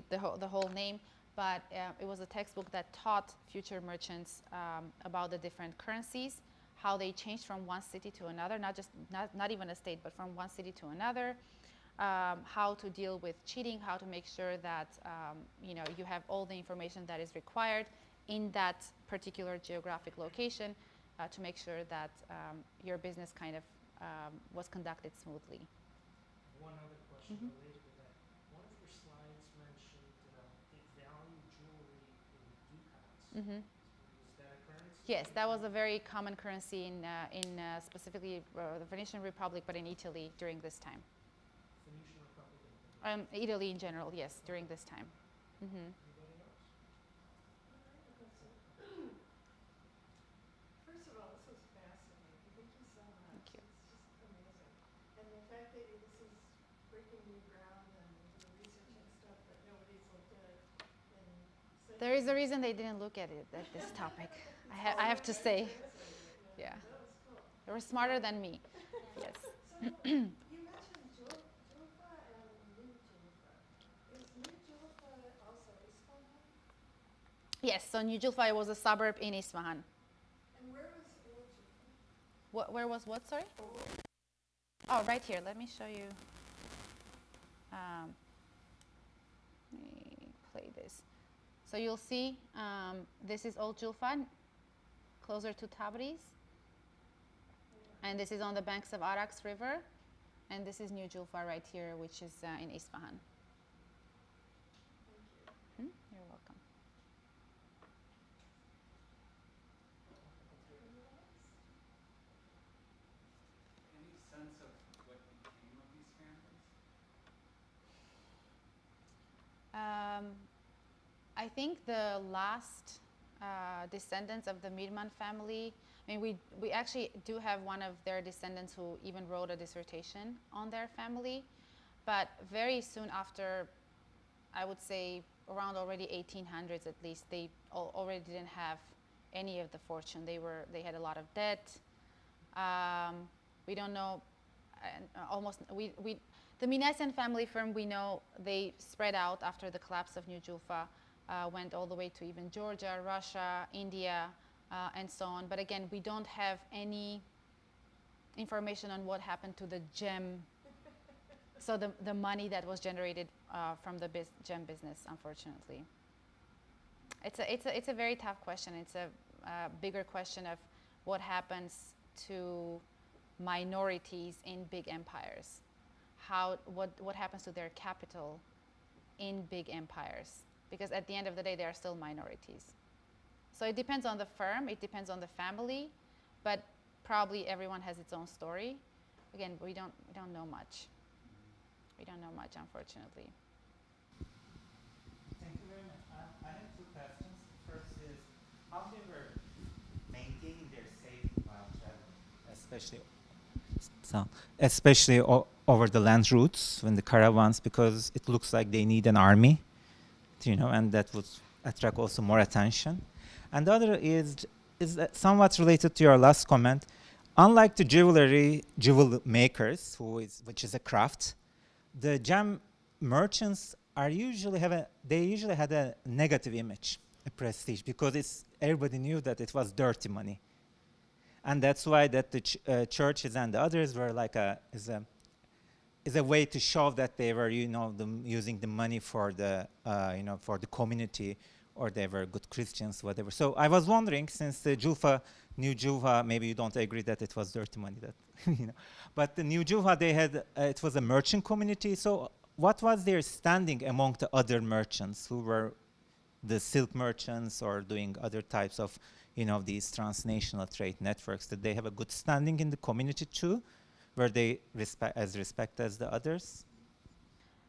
B: the whole name, but it was a textbook that taught future merchants about the different currencies, how they changed from one city to another, not even a state, but from one city to another. How to deal with cheating, how to make sure that you have all the information that is required in that particular geographic location to make sure that your business kind of was conducted smoothly.
C: One other question related to that. One of your slides mentioned they value jewelry in ducats. Is that a currency?
B: Yes, that was a very common currency in specifically the Venetian Republic, but in Italy during this time.
C: Venetian Republic.
B: Italy in general, yes, during this time.
C: Anybody else?
D: First of all, this was fascinating. Thank you so much.
B: Thank you.
D: It's just amazing. And the fact that this is breaking new ground and you're researching stuff that nobody's looked at.
B: There is a reason they didn't look at it, at this topic. I have to say. Yeah.
D: That was cool.
B: They were smarter than me. Yes.
D: So you mentioned Julfa and New Julfa. Is New Julfa also Isfahan?
B: Yes, so New Julfa was a suburb in Isfahan.
D: And where was Old Julfa?
B: Where was what, sorry? Oh, right here. Let me show you. Let me play this. So you'll see this is Old Julfa, closer to Tabriz. And this is on the banks of Arax River. and this is New Julfa right here, which is in Isfahan. You're welcome.
E: Any sense of what became of these families?
B: I think the last descendants of the Mirman family, I mean, we actually do have one of their descendants who even wrote a dissertation on their family, but very soon after, I would say around already 1800s at least, they already didn't have any of the fortune. They had a lot of debt. We don't know, the Minassian family firm, we know they spread out after the collapse of New Julfa, went all the way to even Georgia, Russia, India, and so on. But again, we don't have any information on what happened to the gem, so the money that was generated from the gem business, unfortunately. It's a very tough question. It's a bigger question of what happens to minorities in big empires. What happens to their capital in big empires? Because at the end of the day, they are still minorities. So it depends on the firm, it depends on the family, but probably everyone has its own story. Again, we don't know much. We don't know much, unfortunately.
F: Thank you very much. I have two questions. First is, how they were maintaining their safety while traveling, especially over the land routes when the caravans, because it looks like they need an army, and that would attract also more attention. And the other is somewhat related to your last comment. Unlike the jewel makers, which is a craft, the gem merchants usually had a negative image, a prestige, because everybody knew that it was dirty money, and that's why that the churches and the others were like is a way to show that they were using the money for the for the community, or they were good Christians, whatever. So I was wondering, since the New Julfa, maybe you don't agree that it was dirty money, that but the New Julfa, they had it was a merchant community. So what was their standing among the other merchants who were the silk merchants or doing other types of these transnational trade networks? Did they have a good standing in the community too? Were they respected as the others?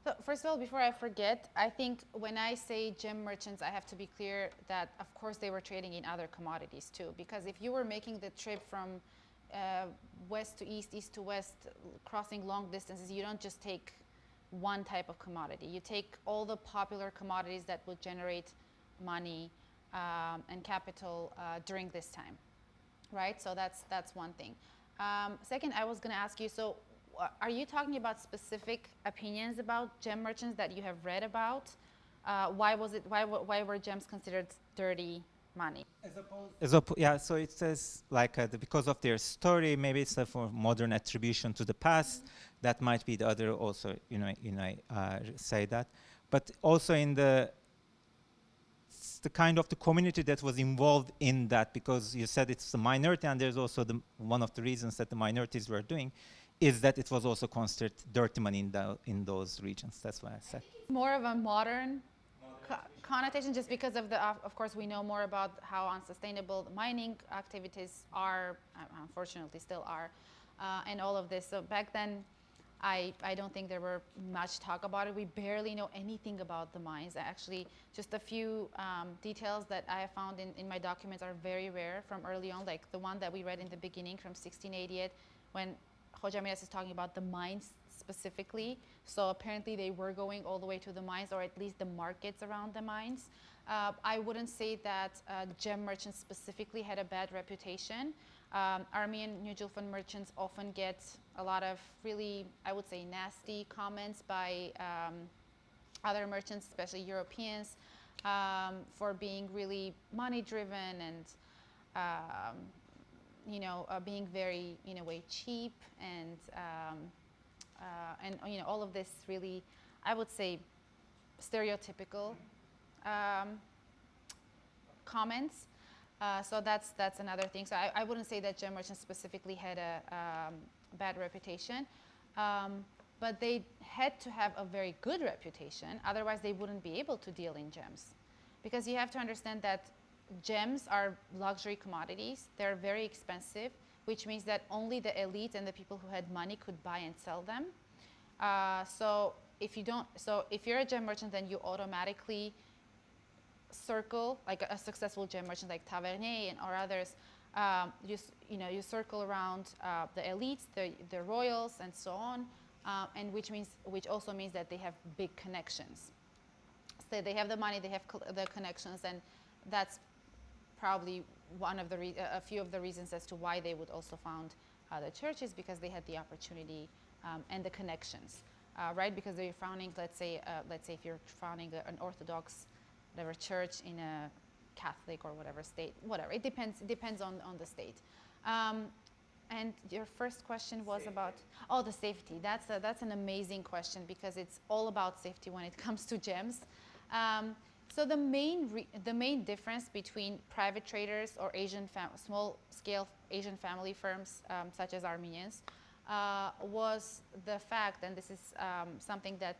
B: So first of all, before I forget, I think when I say gem merchants, I have to be clear that, of course, they were trading in other commodities too. Because if you were making the trip from west to east, east to west, crossing long distances, you don't just take one type of commodity. You take all the popular commodities that would generate money and capital during this time, right? So that's one thing. Second, I was going to ask you, so are you talking about specific opinions about gem merchants that you have read about? Why were gems considered dirty money?
F: Yeah, so it says like because of their story, maybe it's for modern attribution to the past. That might be the other also, say that. But also in the kind of the community that was involved in that, because you said it's a minority, and there's also one of the reasons that the minorities were doing is that it was also considered dirty money in those regions. That's why I said.
B: More of a modern connotation, just because of course, we know more about how unsustainable the mining activities are, unfortunately still are, and all of this. So back then, I don't think there were much talk about it. We barely know anything about the mines. Actually, just a few details that I have found in my documents are very rare from early on, like the one that we read in the beginning from 1688, when Hoca Miras is talking about the mines specifically. So apparently they were going all the way to the mines, or at least the markets around the mines. I wouldn't say that gem merchants specifically had a bad reputation. Armenian New Julfan merchants often get a lot of really, I would say, nasty comments by other merchants, especially Europeans, for being really money driven and being very, in a way, cheap, and all of this really, I would say, stereotypical comments. So that's another thing. So I wouldn't say that gem merchants specifically had a bad reputation. But they had to have a very good reputation, otherwise they wouldn't be able to deal in gems. Because you have to understand that gems are luxury commodities. They're very expensive, which means that only the elite and the people who had money could buy and sell them. So if you're a gem merchant, then you automatically circle, like a successful gem merchant like Tavernier or others, you circle around the elites, the royals, and so on, and which also means that they have big connections. So they have the money, they have the connections, and that's probably a few of the reasons as to why they would also found the churches, because they had the opportunity and the connections, right? Because they're founding, let's say if you're founding an Orthodox, whatever church in a Catholic or whatever state, whatever. It depends on the state. And your first question was about the safety. That's an amazing question, because it's all about safety when it comes to gems. So the main difference between private traders or small-scale Asian family firms such as Armenians was the fact, and this is something that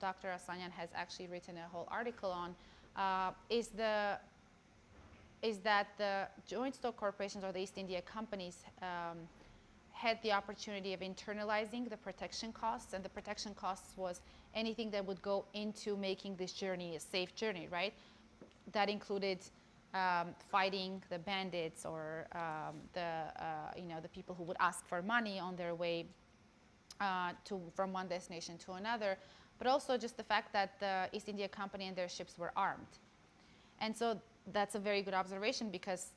B: Dr. Asanyan has actually written a whole article on, is that the joint stock corporations or the East India companies had the opportunity of internalizing the protection costs, and the protection costs was anything that would go into making this journey a safe journey, right? That included fighting the bandits or the people who would ask for money on their way from one destination to another, but also just the fact that the East India Company and their ships were armed. And so that's a very good observation, because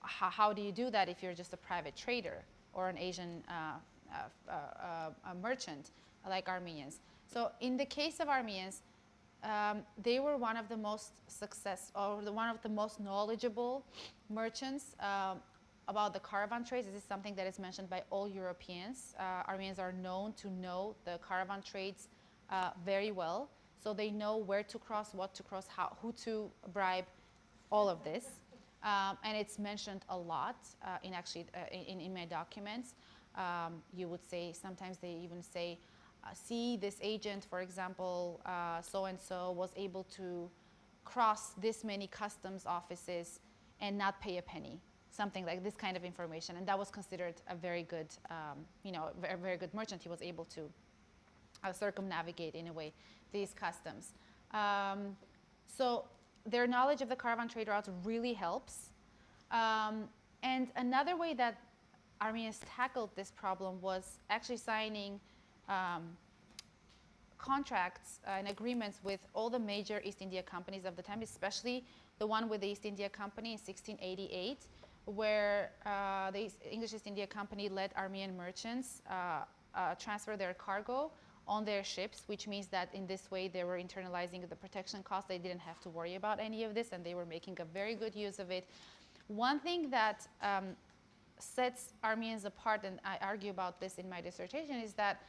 B: how do you do that if you're just a private trader or an Asian a merchant like Armenians? So in the case of Armenians, they were one of the most one of the most knowledgeable merchants about the caravan trades. This is something that is mentioned by all Europeans. Armenians are known to know the caravan trades very well. So they know where to cross, what to cross, who to bribe, all of this. And it's mentioned a lot in my documents. You would say, sometimes they even say, see, this agent, for example, so-and-so was able to cross this many customs offices and not pay a penny. Something like this kind of information. And that was considered a very good, a very good merchant. He was able to circumnavigate, in a way, these customs. So their knowledge of the caravan trade routes really helps. And another way that Armenians tackled this problem was actually signing contracts and agreements with all the major East India companies of the time, especially the one with the East India Company in 1688, where the English East India Company let Armenian merchants transfer their cargo on their ships, which means that in this way they were internalizing the protection costs. They didn't have to worry about any of this, and they were making a very good use of it. One thing that sets Armenians apart, and I argue about this in my dissertation, is that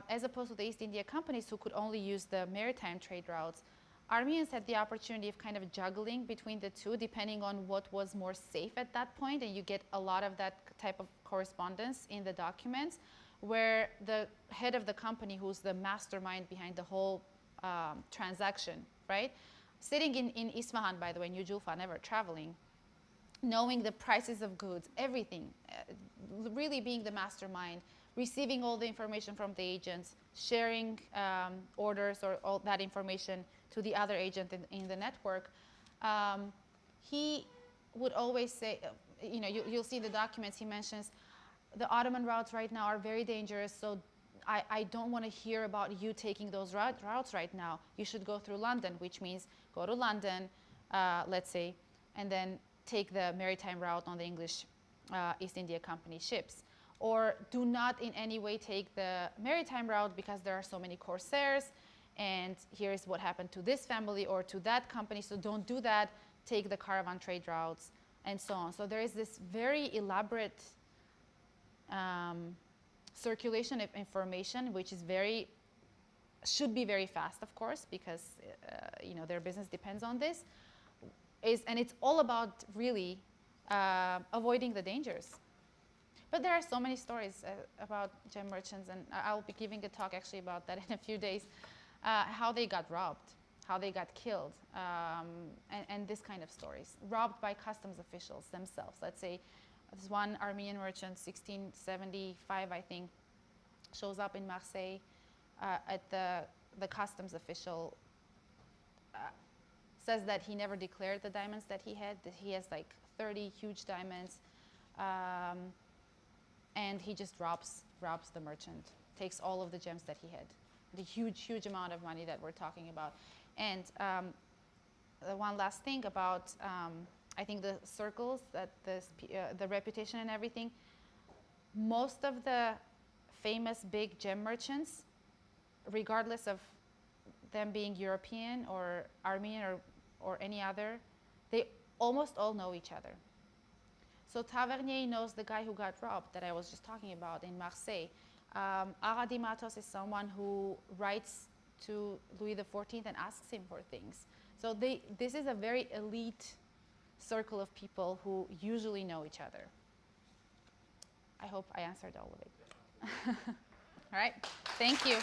B: as opposed to the East India companies who could only use the maritime trade routes, Armenians had the opportunity of kind of juggling between the two, depending on what was more safe at that point, and you get a lot of that type of correspondence in the documents, where the head of the company, who's the mastermind behind the whole transaction, right? Sitting in Isfahan, by the way, New Julfa, never traveling, knowing the prices of goods, everything, really being the mastermind, receiving all the information from the agents, sharing orders or all that information to the other agent in the network. He would always say, you'll see the documents, he mentions, the Ottoman routes right now are very dangerous, so I don't want to hear about you taking those routes right now. You should go through London, which means go to London, let's say, and then take the maritime route on the English East India Company ships. Or do not in any way take the maritime route because there are so many corsairs, and here's what happened to this family or to that company, so don't do that, take the caravan trade routes, and so on. So there is this very elaborate circulation of information, which is should be very fast, of course, because their business depends on this. And it's all about really avoiding the dangers. But there are so many stories about gem merchants, and I'll be giving a talk actually about that in a few days, how they got robbed, how they got killed, and this kind of stories. Robbed by customs officials themselves. Let's say this one Armenian merchant, 1675, I think, shows up in Marseille at the customs official says that he never declared the diamonds that he had, that he has like 30 huge diamonds, and he just robs the merchant, takes all of the gems that he had, the huge amount of money that we're talking about. And the one last thing about, I think the circles, that the reputation and everything, most of the famous big gem merchants, regardless of them being European or Armenian or any other, they almost all know each other. So Tavernier knows the guy who got robbed that I was just talking about in Marseille. Aradi Matos is someone who writes to Louis XIV and asks him for things. So this is a very elite circle of people who usually know each other. I hope I answered all of it. All right, thank you.